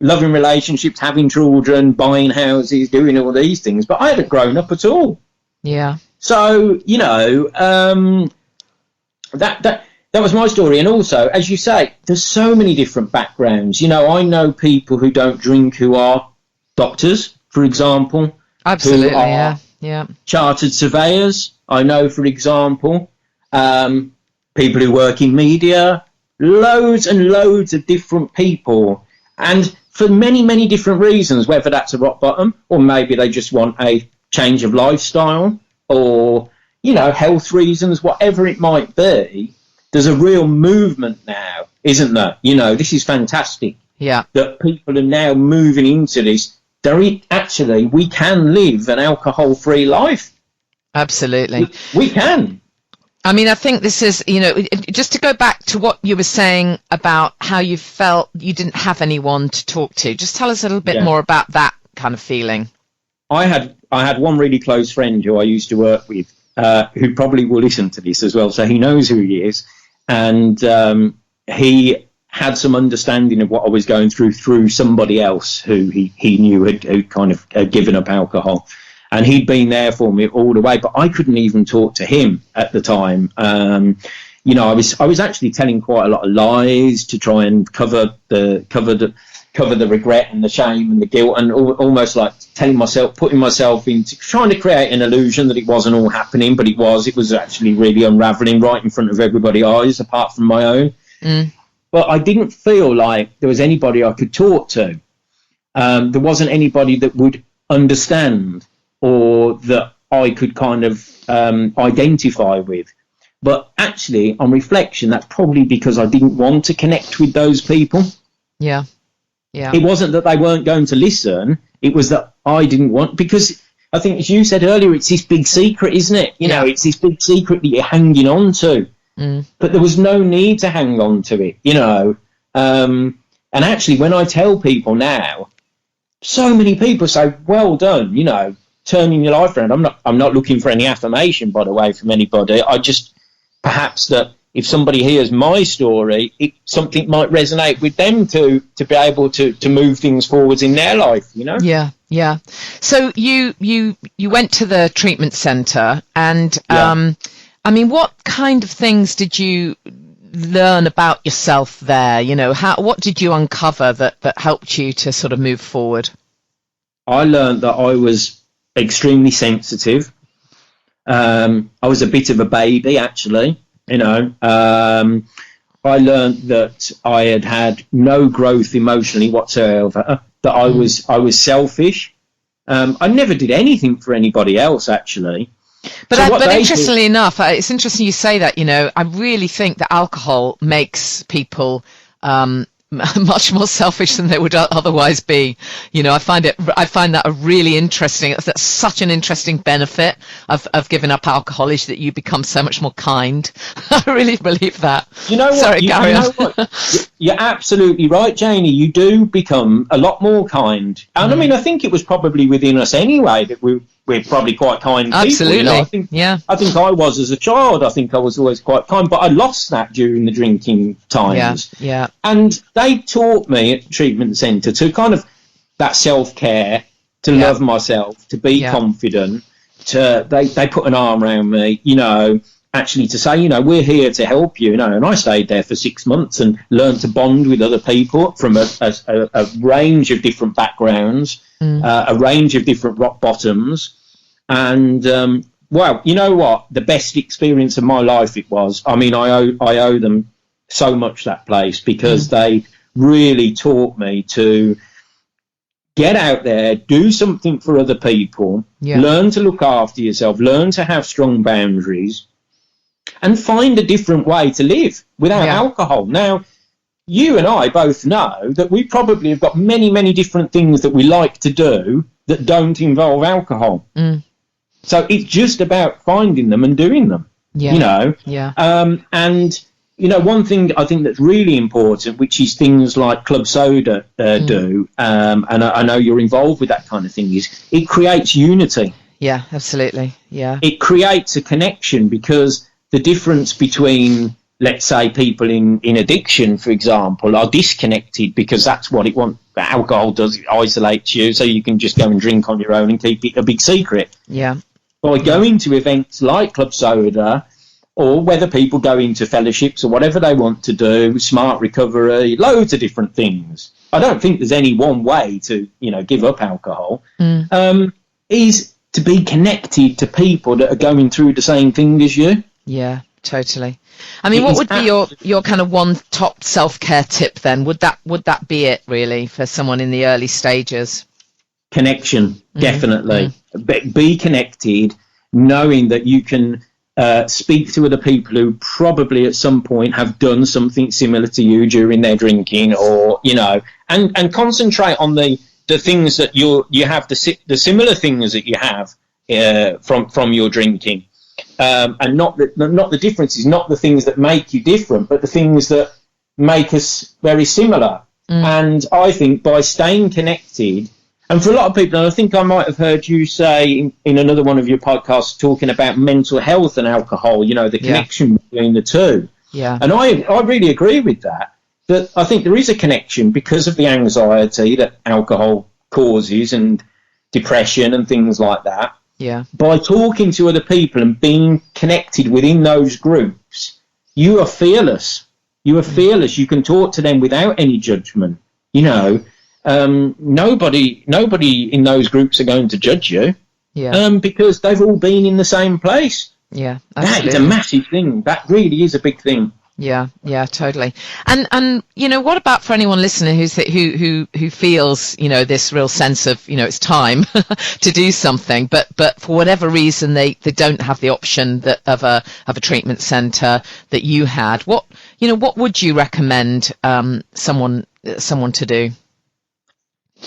loving relationships, having children, buying houses, doing all these things, but I hadn't grown up at all. Yeah. So, that was my story. And also, as you say, there's so many different backgrounds. I know people who don't drink who are doctors, for example. Absolutely, who are chartered surveyors, I know, for example. People who work in media, loads and loads of different people, and for many, many different reasons, whether that's a rock bottom, or maybe they just want a change of lifestyle, or health reasons, whatever it might be. There's a real movement now, isn't there? This is fantastic. That people are now moving into this. We can live an alcohol-free life. Absolutely, we can. I mean, I think this is, just to go back to what you were saying about how you felt you didn't have anyone to talk to. Just tell us a little bit more about that kind of feeling. I had one really close friend who I used to work with, who probably will listen to this as well, so he knows who he is, and he had some understanding of what I was going through somebody else who he knew had kind of given up alcohol. And he'd been there for me all the way, but I couldn't even talk to him at the time. I was actually telling quite a lot of lies to try and cover the regret and the shame and the guilt, and almost like putting myself into trying to create an illusion that it wasn't all happening, but it was actually really unraveling right in front of everybody's eyes, apart from my own. But I didn't feel like there was anybody I could talk to. There wasn't anybody that would understand or that I could kind of identify with. But actually, on reflection, that's probably because I didn't want to connect with those people. Yeah. It wasn't that they weren't going to listen. It was that I didn't want, because I think, as you said earlier, it's this big secret, isn't it? It's this big secret that you're hanging on to. But there was no need to hang on to it, And actually, when I tell people now, so many people say, well done, turning your life around. I'm not looking for any affirmation, by the way, from anybody. I just, perhaps that if somebody hears my story, something might resonate with them to be able to move things forwards in their life, Yeah. So you went to the treatment centre, and what kind of things did you learn about yourself there? What did you uncover that helped you to sort of move forward? I learned that I was extremely sensitive. I was a bit of a baby, actually. I learned that I had no growth emotionally whatsoever. That I was selfish. I never did anything for anybody else, actually. But interestingly enough, it's interesting you say that. I really think that alcohol makes people much more selfish than they would otherwise be. I find that a really interesting. That's such an interesting benefit of giving up alcohol, is that you become so much more kind. I really believe that. Sorry, Gary. You're absolutely right, Janie. You do become a lot more kind, and I think it was probably within us anyway that we're probably quite kind people. Absolutely. I think I was as a child. I think I was always quite kind, but I lost that during the drinking times. Yeah. And they taught me at the treatment centre to kind of that self-care, to love myself, to be confident. They put an arm around me, actually to say, we're here to help you, and I stayed there for 6 months and learned to bond with other people from a range of different backgrounds, a range of different rock bottoms. And, well, you know what? The best experience of my life it was. I owe them so much, that place, because they really taught me to get out there, do something for other people, learn to look after yourself, learn to have strong boundaries, and find a different way to live without alcohol. Now, you and I both know that we probably have got many, many different things that we like to do that don't involve alcohol. So it's just about finding them and doing them, And, one thing I think that's really important, which is things like Club Soda do, and I know you're involved with that kind of thing, is it creates unity. Yeah, absolutely. Yeah. It creates a connection, because the difference between, let's say, people in addiction, for example, are disconnected because that's what it wants. Alcohol does, it isolates you, so you can just go and drink on your own and keep it a big secret. Yeah. By going to events like Club Soda, or whether people go into fellowships or whatever they want to do, smart recovery, loads of different things. I don't think there's any one way to, give up alcohol, is to be connected to people that are going through the same thing as you. Yeah, totally. What would be your kind of one top self-care tip then? Would that be it really for someone in the early stages? Connection, definitely. Be connected, knowing that you can speak to other people who probably at some point have done something similar to you during their drinking, or, and concentrate on the things that you have, the similar things that you have from your drinking. And not the differences, not the things that make you different, but the things that make us very similar. And I think by staying connected And for a lot of people, and I think I might have heard you say in another one of your podcasts talking about mental health and alcohol, the connection between the two. Yeah. And I really agree with that I think there is a connection because of the anxiety that alcohol causes and depression and things like that. Yeah. By talking to other people and being connected within those groups, you are fearless. You are fearless. You can talk to them without any judgment. Nobody in those groups are going to judge you. Yeah. Because they've all been in the same place. Yeah. Absolutely. That is a massive thing. That really is a big thing. Yeah, totally. And what about for anyone listening who feels, this real sense of, it's time to do something, but for whatever reason they don't have the option of a treatment centre that you had. What would you recommend someone to do?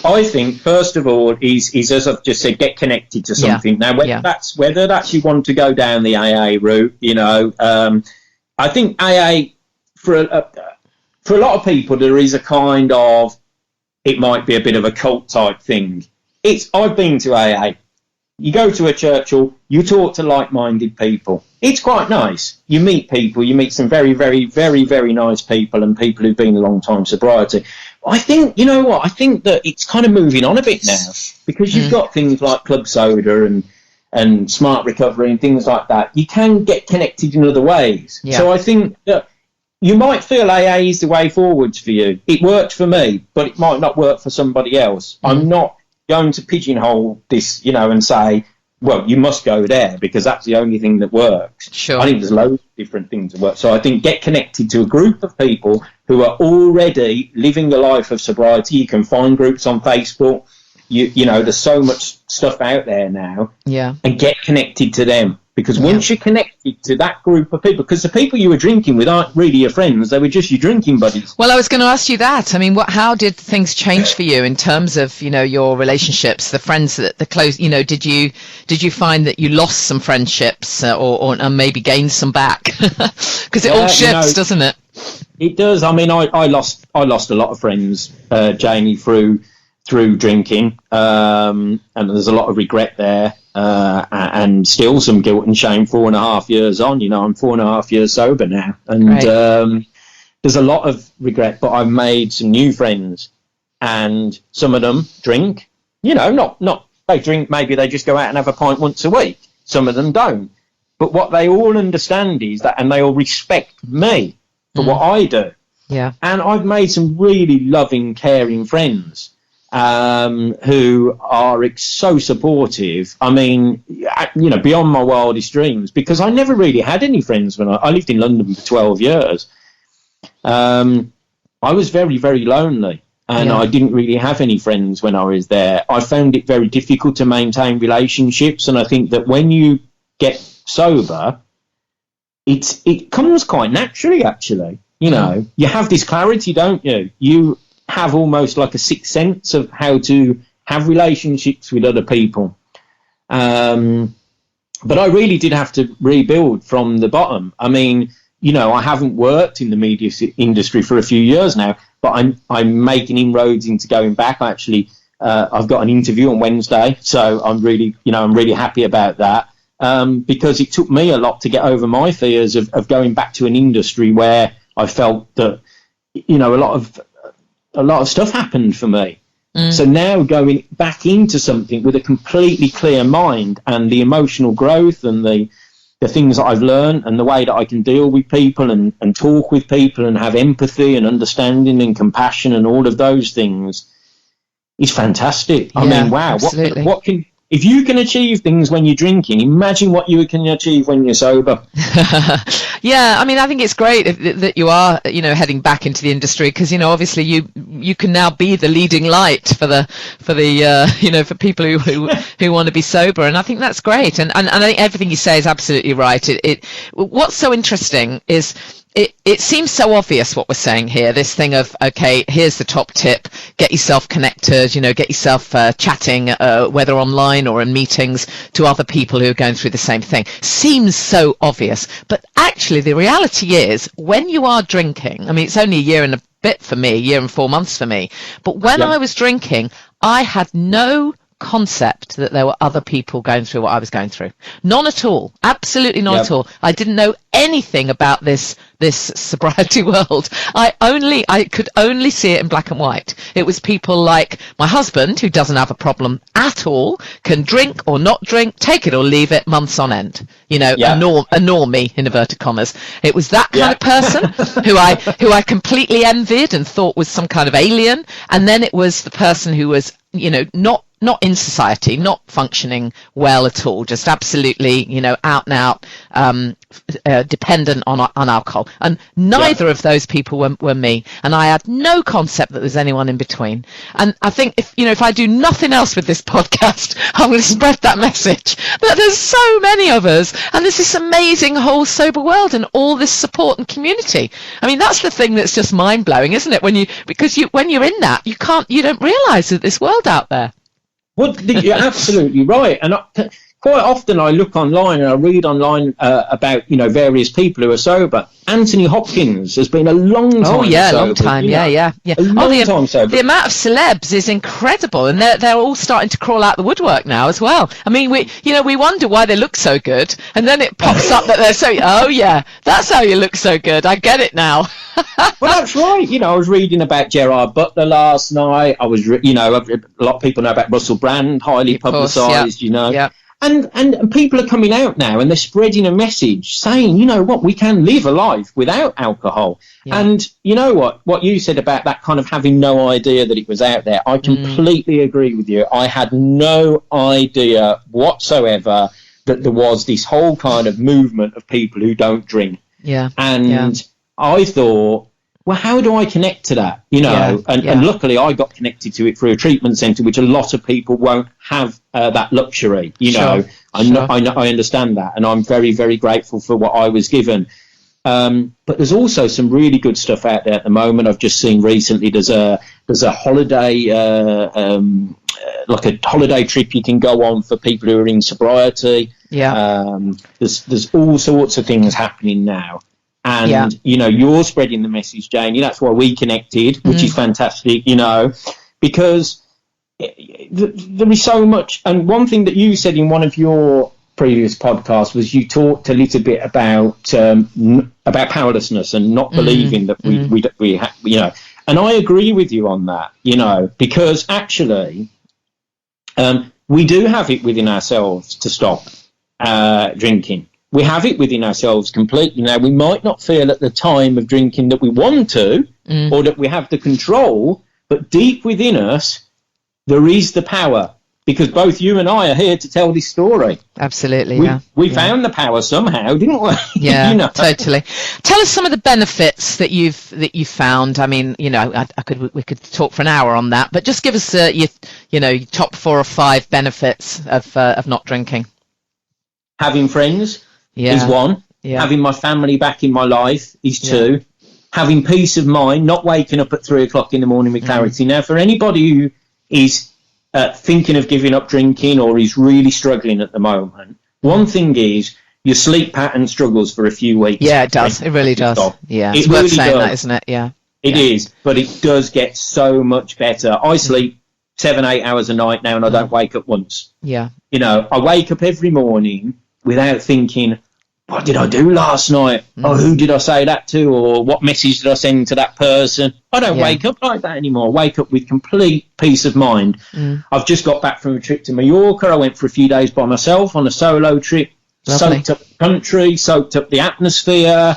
I think first of all is as I've just said, get connected to something. Now whether that's you want to go down the AA route, I think AA, for a lot of people, there is a kind of, it might be a bit of a cult type thing. I've been to AA. You go to a church or you talk to like-minded people. It's quite nice. You meet people. You meet some very, very, very, very nice people and people who've been a long time sobriety. I think, I think that it's kind of moving on a bit now because you've got things like Club Soda and Smart Recovery and things like that. You can get connected in other ways. Yeah. So I think that you might feel AA is the way forwards for you. It worked for me, but it might not work for somebody else. I'm not going to pigeonhole this, and say, well, you must go there because that's the only thing that works. Sure. I think there's loads of different things that work. So I think get connected to a group of people who are already living the life of sobriety. You can find groups on Facebook. There's so much stuff out there now. Yeah. And get connected to them. Because once you're connected to that group of people, because the people you were drinking with aren't really your friends, they were just your drinking buddies. Well, I was going to ask you that. I mean, how did things change for you in terms of, your relationships, the friends that the close, did you find that you lost some friendships or maybe gained some back? Because it all shifts, doesn't it? It does. I mean, I lost a lot of friends, Jamie, through drinking, and there's a lot of regret there, and still some guilt and shame 4.5 years on. I'm 4.5 years sober now, and there's a lot of regret, but I've made some new friends, and some of them drink, not they drink, maybe they just go out and have a pint once a week. Some of them don't, but what they all understand is that, and they all respect me for what I do. Yeah. And I've made some really loving, caring friends who are so supportive. I mean, beyond my wildest dreams, because I never really had any friends when I lived in London for 12 years. I was very, very lonely, and I didn't really have any friends when I was there. I found it very difficult to maintain relationships, and I think that when you get sober, it comes quite naturally, actually. You have this clarity, don't you? You have almost like a sixth sense of how to have relationships with other people. But I really did have to rebuild from the bottom. I mean, I haven't worked in the media industry for a few years now, but I'm making inroads into going back. Actually, I've got an interview on Wednesday, so I'm really happy about that, because it took me a lot to get over my fears of going back to an industry where I felt that, a lot of stuff happened for me. So now going back into something with a completely clear mind and the emotional growth and the things that I've learned and the way that I can deal with people and talk with people and have empathy and understanding and compassion and all of those things is fantastic. I mean, wow, what can, if you can achieve things when you're drinking, imagine what you can achieve when you're sober. Yeah, I mean, I think it's great that you are, heading back into the industry because, obviously you can now be the leading light for for people who want to be sober, and I think that's great. And I think everything you say is absolutely right. What's so interesting is it seems so obvious what we're saying here, this thing of, okay, here's the top tip, get yourself connected, get yourself chatting, whether online or in meetings, to other people who are going through the same thing. Seems so obvious, but actually the reality is when you are drinking, I mean, it's only a year and a bit for me, a year and 4 months for me, but when I was drinking, I had no concept that there were other people going through what I was going through. None at all. Absolutely none at all. I didn't know anything about this sobriety world. I could only see it in black and white. It was people like my husband, who doesn't have a problem at all, can drink or not drink, take it or leave it, months on end. You know, a normie, in inverted commas. It was that kind of person who I completely envied and thought was some kind of alien. And then it was the person who was, you know, not in society, not functioning well at all, just absolutely, you know, out and out, dependent on alcohol. And neither of those people were me. And I had no concept that there was anyone in between. And I think if I do nothing else with this podcast, I'm going to spread that message that there's so many of us, and there's this amazing whole sober world and all this support and community. I mean, that's the thing that's just mind blowing, isn't it? When you're in that, you don't realize that this world out there. Well, you're absolutely right. And quite often I look online and I read online about, you know, various people who are sober. Anthony Hopkins has been a long time sober. Oh, yeah, long time. Yeah. A long time sober. The amount of celebs is incredible, and they're all starting to crawl out the woodwork now as well. I mean, we wonder why they look so good, and then it pops up that they're so, oh, yeah, that's how you look so good. I get it now. Well, that's right. You know, I was reading about Gerard Butler last night. A lot of people know about Russell Brand, highly publicised, you know. Yeah. And people are coming out now and they're spreading a message saying, you know what, we can live a life without alcohol. Yeah. And you know what you said about that kind of having no idea that it was out there, I completely agree with you. I had no idea whatsoever that there was this whole kind of movement of people who don't drink. Yeah. And I thought, well, how do I connect to that? You know, and luckily I got connected to it through a treatment centre, which a lot of people won't have that luxury. You know, I understand that, and I'm very, very grateful for what I was given. But there's also some really good stuff out there at the moment. I've just seen recently there's a holiday, like a holiday trip you can go on for people who are in sobriety. Yeah. There's all sorts of things happening now. And, you know, you're spreading the message, Janie. That's why we connected, which is fantastic, you know, because there is so much. And one thing that you said in one of your previous podcasts was you talked a little bit about powerlessness and not believing that we you know, and I agree with you on that, you know, because actually we do have it within ourselves to stop drinking. We have it within ourselves completely. Now, we might not feel at the time of drinking that we want to or that we have the control, but deep within us, there is the power, because both you and I are here to tell this story. Absolutely, we found the power somehow, didn't we? Yeah, you know? Totally. Tell us some of the benefits that you've found. I mean, you know, we could talk for an hour on that, but just give us your top 4 or 5 benefits of not drinking. Having friends. Is 1. Yeah. Having my family back in my life is 2. Yeah. Having peace of mind, not waking up at 3 o'clock in the morning with clarity. Now, for anybody who is thinking of giving up drinking or is really struggling at the moment, one thing is your sleep pattern struggles for a few weeks. Yeah, it does. It really does. Yeah, it's worth saying that, isn't it? Yeah. It is, but it does get so much better. I sleep 7-8 hours a night now and I don't wake up once. Yeah. You know, I wake up every morning without thinking, what did I do last night? Oh, who did I say that to? Or what message did I send to that person? I don't wake up like that anymore. I wake up with complete peace of mind. I've just got back from a trip to Mallorca. I went for a few days by myself on a solo trip. Lovely. Soaked up the country, soaked up the atmosphere,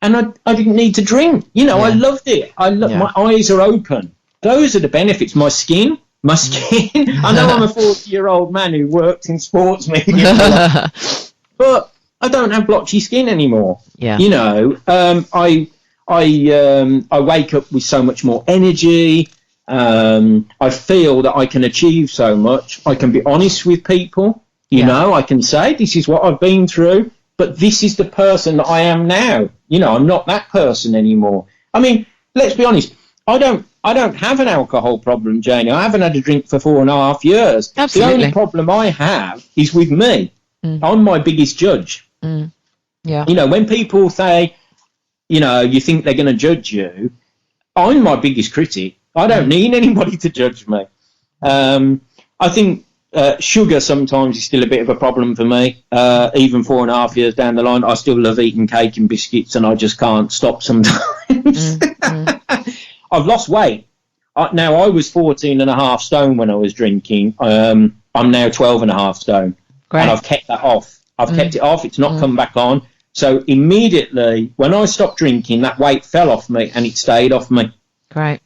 and I didn't need to drink. You know, I loved it. My eyes are open. Those are the benefits. My skin. I know I'm a 40-year-old man who worked in sports media, but I don't have blotchy skin anymore. Yeah. You know, I wake up with so much more energy. I feel that I can achieve so much. I can be honest with people. You know, I can say, this is what I've been through, but this is the person that I am now. You know, I'm not that person anymore. I mean, let's be honest. I don't have an alcohol problem, Janie. I haven't had a drink for 4.5 years. Absolutely. The only problem I have is with me. I'm my biggest judge. Yeah. You know, when people say, you know, you think they're going to judge you, I'm my biggest critic. I don't need anybody to judge me. I think sugar sometimes is still a bit of a problem for me. Even 4.5 years down the line, I still love eating cake and biscuits, and I just can't stop sometimes. I've lost weight. Now, I was 14.5 stone when I was drinking. I'm now 12.5 stone. Great. And I've kept that off. I've kept it off. It's not come back on. So immediately, when I stopped drinking, that weight fell off me and it stayed off me. Great.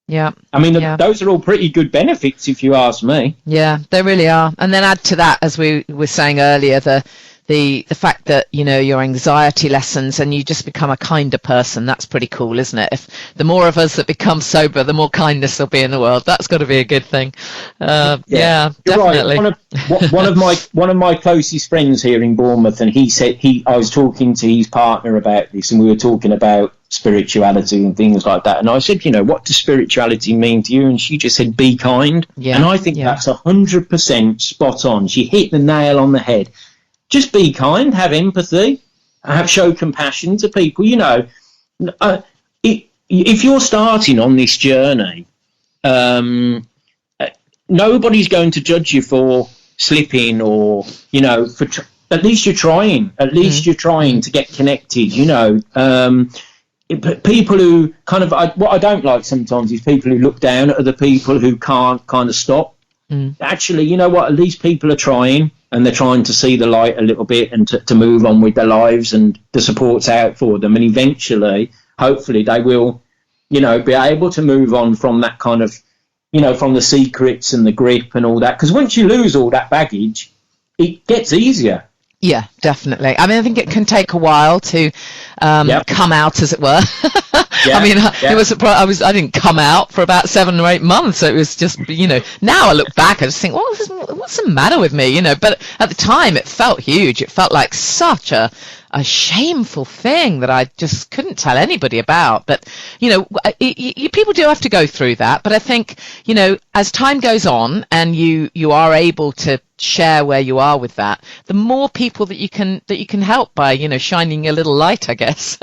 Yeah. I mean, those are all pretty good benefits, if you ask me. Yeah, they really are. And then add to that, as we were saying earlier, the fact that, you know, your anxiety lessens and you just become a kinder person. That's pretty cool, isn't it? If the more of us that become sober, the more kindness there'll be in the world. That's got to be a good thing. Yeah, definitely. Right. One of my closest friends here in Bournemouth, and he said I was talking to his partner about this, and we were talking about spirituality and things like that. And I said, you know, what does spirituality mean to you? And she just said, be kind. Yeah, and I think that's 100% spot on. She hit the nail on the head. Just be kind, have empathy, show compassion to people. You know, if you're starting on this journey, nobody's going to judge you for slipping, or, you know, at least you're trying. At least you're trying to get connected. You know, people who kind of what I don't like sometimes is people who look down at other people who can't kind of stop. Actually, you know what? At least people are trying. And they're trying to see the light a little bit and to move on with their lives, and the support's out for them. And eventually, hopefully, they will, you know, be able to move on from that kind of, you know, from the secrets and the grip and all that. Because once you lose all that baggage, it gets easier. Yeah, definitely. I mean, I think it can take a while to come out, as it were. I mean, it was I didn't come out for about 7 or 8 months. So it was just, you know, now I look back, I just think, what's the matter with me? You know, but at the time it felt huge. It felt like such a shameful thing that I just couldn't tell anybody about. But, you know, people do have to go through that. But I think, you know, as time goes on and you are able to share where you are with that, the more people that you can help by, you know, shining a little light, I guess.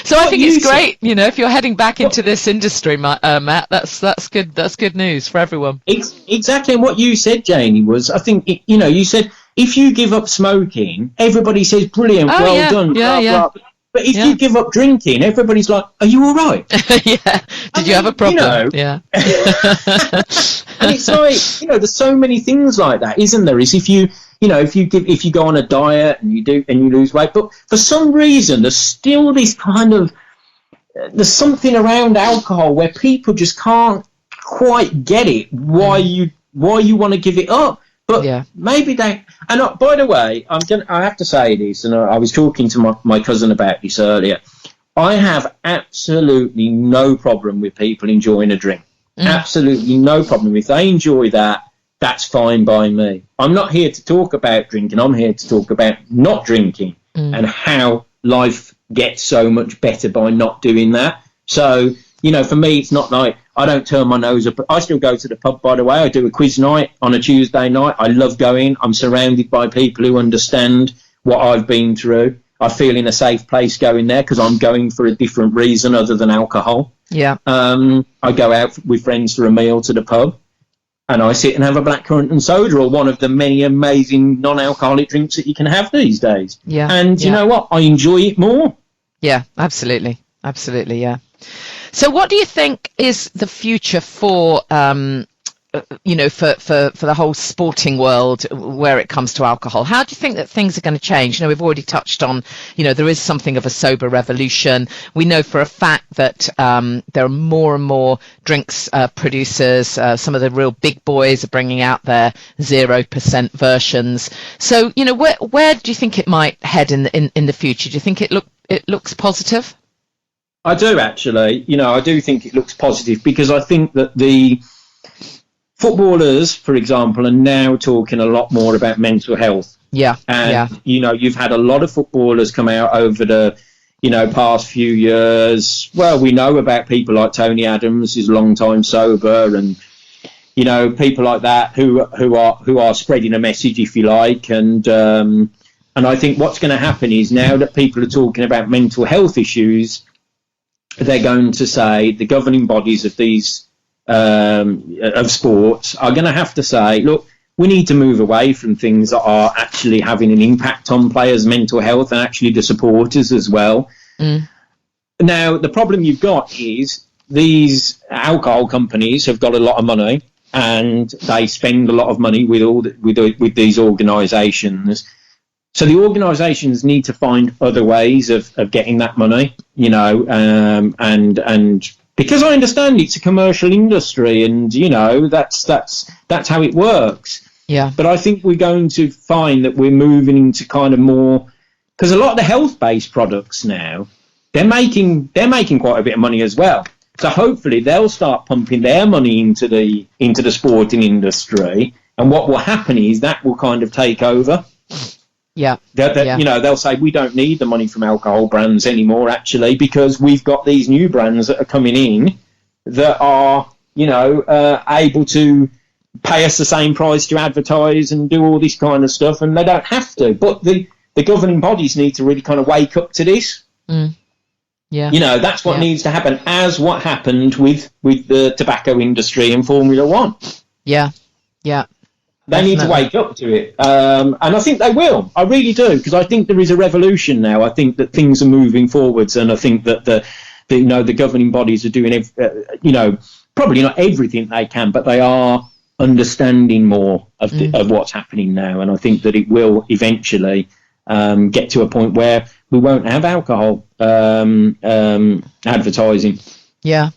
So I think it's great, you know, if you're heading back into this industry, Matt, that's good. That's good news for everyone. Exactly. And what you said, Janie, was, I think, you know, you said, if you give up smoking, everybody says, brilliant, well done, blah, blah. But if you give up drinking, everybody's like, are you all right? Did you have a problem? You know, yeah. And it's like, you know, there's so many things like that, isn't there? Is if you go on a diet and you lose weight, but for some reason there's still this kind of, there's something around alcohol where people just can't quite get it, why you want to give it up. But maybe they. And by the way, I have to say this, and I was talking to my cousin about this earlier. I have absolutely no problem with people enjoying a drink. Absolutely no problem. If they enjoy that, that's fine by me. I'm not here to talk about drinking. I'm here to talk about not drinking and how life gets so much better by not doing that. So, you know, for me, it's not like I don't turn my nose up. I still go to the pub, by the way. I do a quiz night on a Tuesday night. I love going. I'm surrounded by people who understand what I've been through. I feel in a safe place going there because I'm going for a different reason other than alcohol. Yeah. I go out with friends for a meal to the pub, and I sit and have a blackcurrant and soda, or one of the many amazing non-alcoholic drinks that you can have these days. Yeah. And you know what? I enjoy it more. Yeah, absolutely. Absolutely, yeah. So what do you think is the future for, you know, for the whole sporting world where it comes to alcohol? How do you think that things are going to change? You know, we've already touched on, you know, there is something of a sober revolution. We know for a fact that there are more and more drinks producers. Some of the real big boys are bringing out their 0% versions. So, you know, where do you think it might head in the future? Do you think it looks positive? I do, actually. You know, I do think it looks positive because I think that the footballers, for example, are now talking a lot more about mental health. Yeah. And, you know, you've had a lot of footballers come out over the, you know, past few years. Well, we know about people like Tony Adams, who's a long time sober, and, you know, people like that who are spreading a message, if you like. And I think what's going to happen is now that people are talking about mental health issues, they're going to say the governing bodies of these of sports are going to have to say, look, we need to move away from things that are actually having an impact on players' mental health and actually the supporters as well. Now, the problem you've got is these alcohol companies have got a lot of money, and they spend a lot of money with these organisations. So the organisations need to find other ways of getting that money, you know, and because I understand it's a commercial industry, and you know that's how it works. Yeah. But I think we're going to find that we're moving into kind of more, because a lot of the health-based products now, they're making quite a bit of money as well. So hopefully they'll start pumping their money into the sporting industry, and what will happen is that will kind of take over. Yeah. You know, they'll say we don't need the money from alcohol brands anymore, actually, because we've got these new brands that are coming in that are, you know, able to pay us the same price to advertise and do all this kind of stuff, and they don't have to. But the governing bodies need to really kind of wake up to this. Yeah. You know, that's what needs to happen, as what happened with the tobacco industry in Formula One. Yeah. Yeah. They need to wake up to it. And I think they will. I really do, because I think there is a revolution now. I think that things are moving forwards, and I think that the governing bodies are doing, you know, probably not everything they can, but they are understanding more of what's happening now. And I think that it will eventually get to a point where we won't have alcohol advertising. Yeah,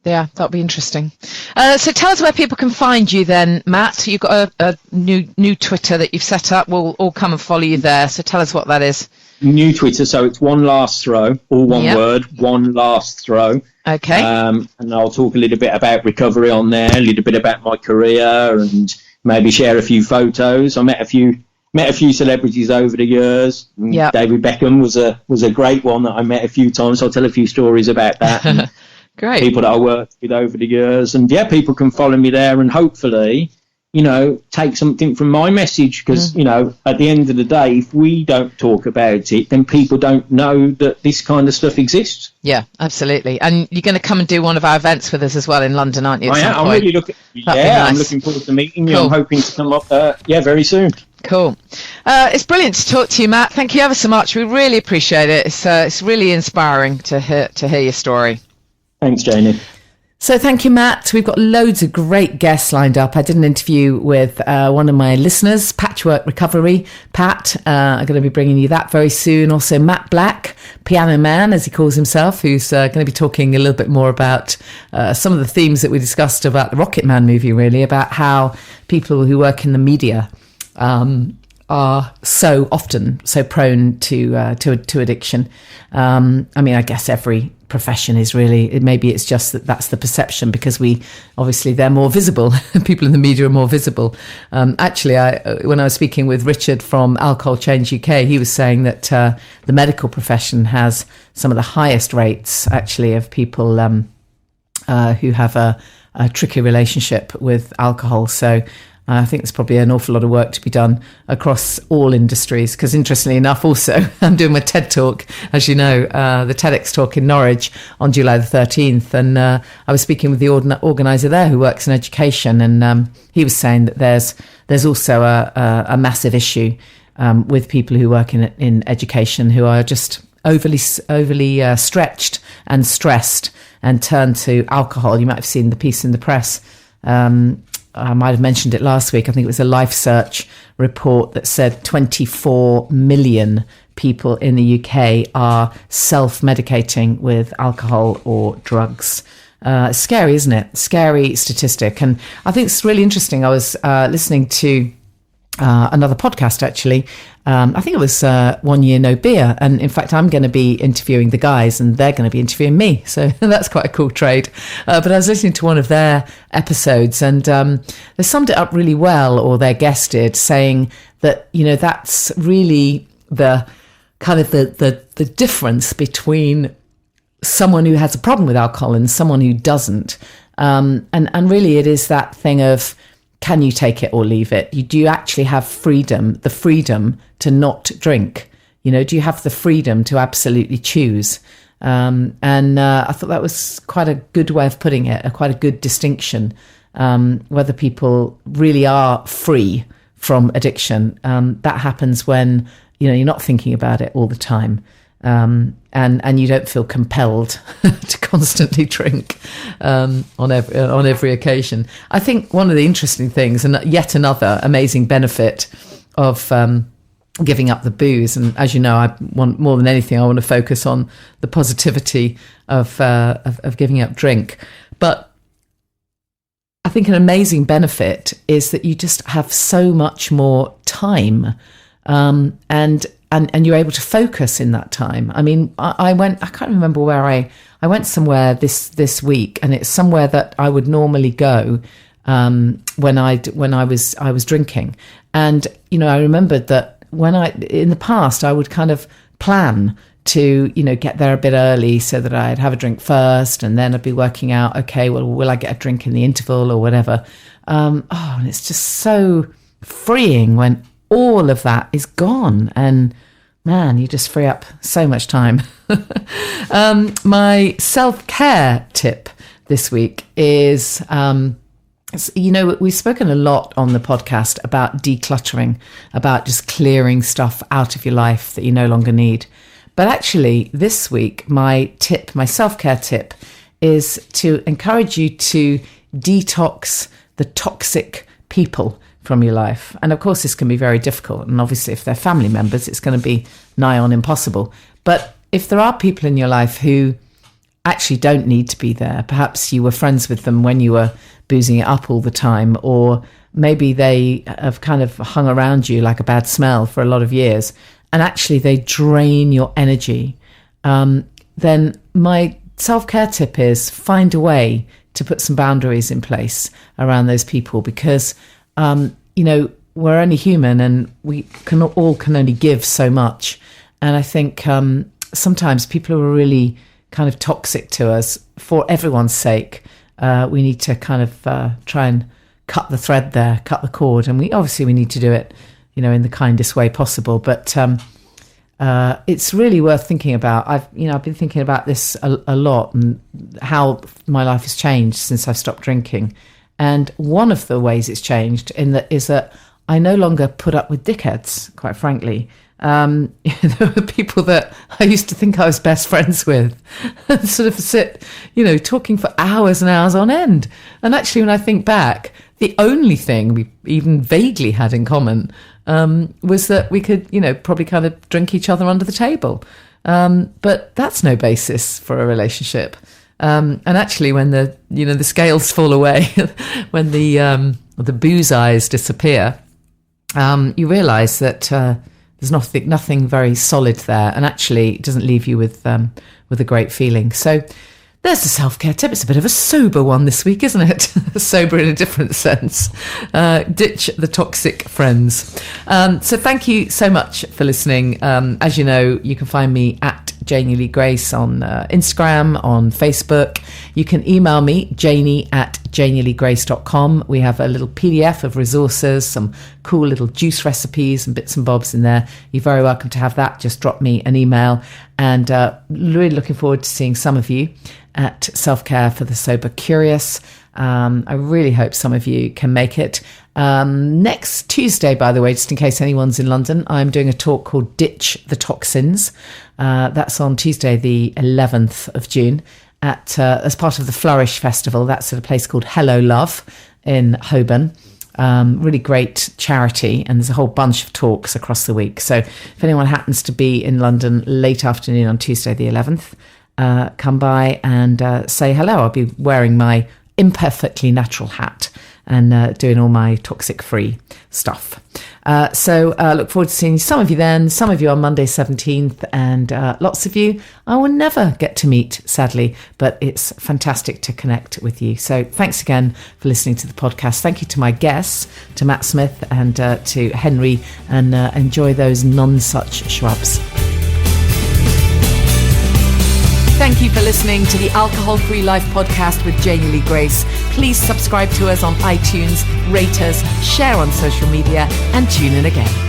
that'll be interesting. So tell us where people can find you then, Matt. You've got a new Twitter that you've set up. We'll all come and follow you there. So tell us what that is. New Twitter, so it's One Last Throw, all one word, One Last Throw. Okay. And I'll talk a little bit about recovery on there, a little bit about my career, and maybe share a few photos. I met a few celebrities over the years. Yeah. David Beckham was a great one that I met a few times. I'll tell a few stories about that. Great. People that I worked with over the years. And yeah, people can follow me there and hopefully, you know, take something from my message, because, you know, at the end of the day, if we don't talk about it, then people don't know that this kind of stuff exists. Yeah, absolutely. And you're going to come and do one of our events with us as well in London, aren't you? I'm really looking. I'm looking forward to meeting you. Cool. I'm hoping to come up. Very soon. Cool. It's brilliant to talk to you, Matt. Thank you ever so much. We really appreciate it. It's really inspiring to hear your story. Thanks, Janie. So thank you, Matt. We've got loads of great guests lined up. I did an interview with one of my listeners, Patchwork Recovery, Pat. I'm going to be bringing you that very soon. Also, Matt Black, Piano Man, as he calls himself, who's going to be talking a little bit more about some of the themes that we discussed about the Rocket Man movie, really, about how people who work in the media are so often so prone to addiction. I mean, I guess every profession is really, maybe it's just that's the perception, because they're more visible. People in the media are more visible. Actually, when I was speaking with Richard from Alcohol Change UK, he was saying that the medical profession has some of the highest rates, actually, of people who have a tricky relationship with alcohol. So I think there's probably an awful lot of work to be done across all industries, because interestingly enough, also, I'm doing my TED Talk, as you know, the TEDx talk in Norwich on July the 13th. And I was speaking with the organiser there who works in education, and he was saying that there's also a massive issue with people who work in education who are just overly stretched and stressed and turn to alcohol. You might have seen the piece in the press. I might have mentioned it last week. I think it was a Life Search report that said 24 million people in the UK are self-medicating with alcohol or drugs. Scary, isn't it? Scary statistic. And I think it's really interesting. I was listening to another podcast, actually. I think it was 1 Year No Beer. And in fact, I'm going to be interviewing the guys and they're going to be interviewing me. So that's quite a cool trade. But I was listening to one of their episodes, and they summed it up really well, or their guest did, saying that, you know, that's really the kind of the difference between someone who has a problem with alcohol and someone who doesn't. And really it is that thing of, can you take it or leave it? Do you actually have the freedom to not drink? You know, do you have the freedom to absolutely choose? And I thought that was quite a good way of putting it, quite a good distinction, whether people really are free from addiction. That happens when, you're not thinking about it all the time. And you don't feel compelled to constantly drink on every occasion. I think one of the interesting things, and yet another amazing benefit of giving up the booze, and as you know, I want more than anything, I want to focus on the positivity of giving up drink. But I think an amazing benefit is that you just have so much more time, and you're able to focus in that time. I mean, I can't remember where I went somewhere this week, and it's somewhere that I would normally go when I was drinking. And, I remembered that in the past, I would kind of plan to, get there a bit early so that I'd have a drink first, and then I'd be working out, okay, well, will I get a drink in the interval or whatever? And it's just so freeing when all of that is gone, and man, you just free up so much time. My self-care tip this week is, we've spoken a lot on the podcast about decluttering, about just clearing stuff out of your life that you no longer need. But actually, this week, my self-care tip is to encourage you to detox the toxic people from your life. And of course, this can be very difficult. And obviously, if they're family members, it's going to be nigh on impossible. But if there are people in your life who actually don't need to be there, perhaps you were friends with them when you were boozing it up all the time, or maybe they have kind of hung around you like a bad smell for a lot of years, and actually they drain your energy, then my self-care tip is find a way to put some boundaries in place around those people, because we're only human, and we can only give so much. And I think sometimes people who are really kind of toxic to us, for everyone's sake, we need to kind of try and cut the thread there, cut the cord. And we need to do it, in the kindest way possible. But it's really worth thinking about. I've been thinking about this a lot, and how my life has changed since I've stopped drinking. And one of the ways it's changed is that I no longer put up with dickheads, quite frankly. There were people that I used to think I was best friends with, and sort of sit, talking for hours and hours on end. And actually, when I think back, the only thing we even vaguely had in common was that we could, probably kind of drink each other under the table. But that's no basis for a relationship. And actually, when the scales fall away, when the booze eyes disappear, you realise that there's nothing very solid there, and actually it doesn't leave you with a great feeling. So there's the self-care tip. It's a bit of a sober one this week, isn't it? Sober in a different sense. Ditch the toxic friends. So thank you so much for listening. As you know, you can find me at Janie Lee Grace on Instagram, on Facebook. You can email me, janie@janieleegrace.com. We have a little PDF of resources, some cool little juice recipes and bits and bobs in there. You're very welcome to have that. Just drop me an email. And really looking forward to seeing some of you at Selfcare for the Sober Curious. I really hope some of you can make it. Next Tuesday, by the way, just in case anyone's in London, I'm doing a talk called Ditch the Toxins. That's on Tuesday, the 11th of June, as part of the Flourish Festival. That's at a place called Hello Love in Holborn. Really great charity, and there's a whole bunch of talks across the week. So if anyone happens to be in London late afternoon on Tuesday the 11th, come by and say hello. I'll be wearing my imperfectly natural hat and doing all my toxic-free stuff. So look forward to seeing some of you then, some of you on Monday 17th, and lots of you I will never get to meet, sadly, but it's fantastic to connect with you. So thanks again for listening to the podcast. Thank you to my guests, to Matt Smith and to Henry, and enjoy those Nonsuch Shrubs. Thank you for listening to the Alcohol Free Life podcast with Janie Lee Grace. Please subscribe to us on iTunes, rate us, share on social media, and tune in again.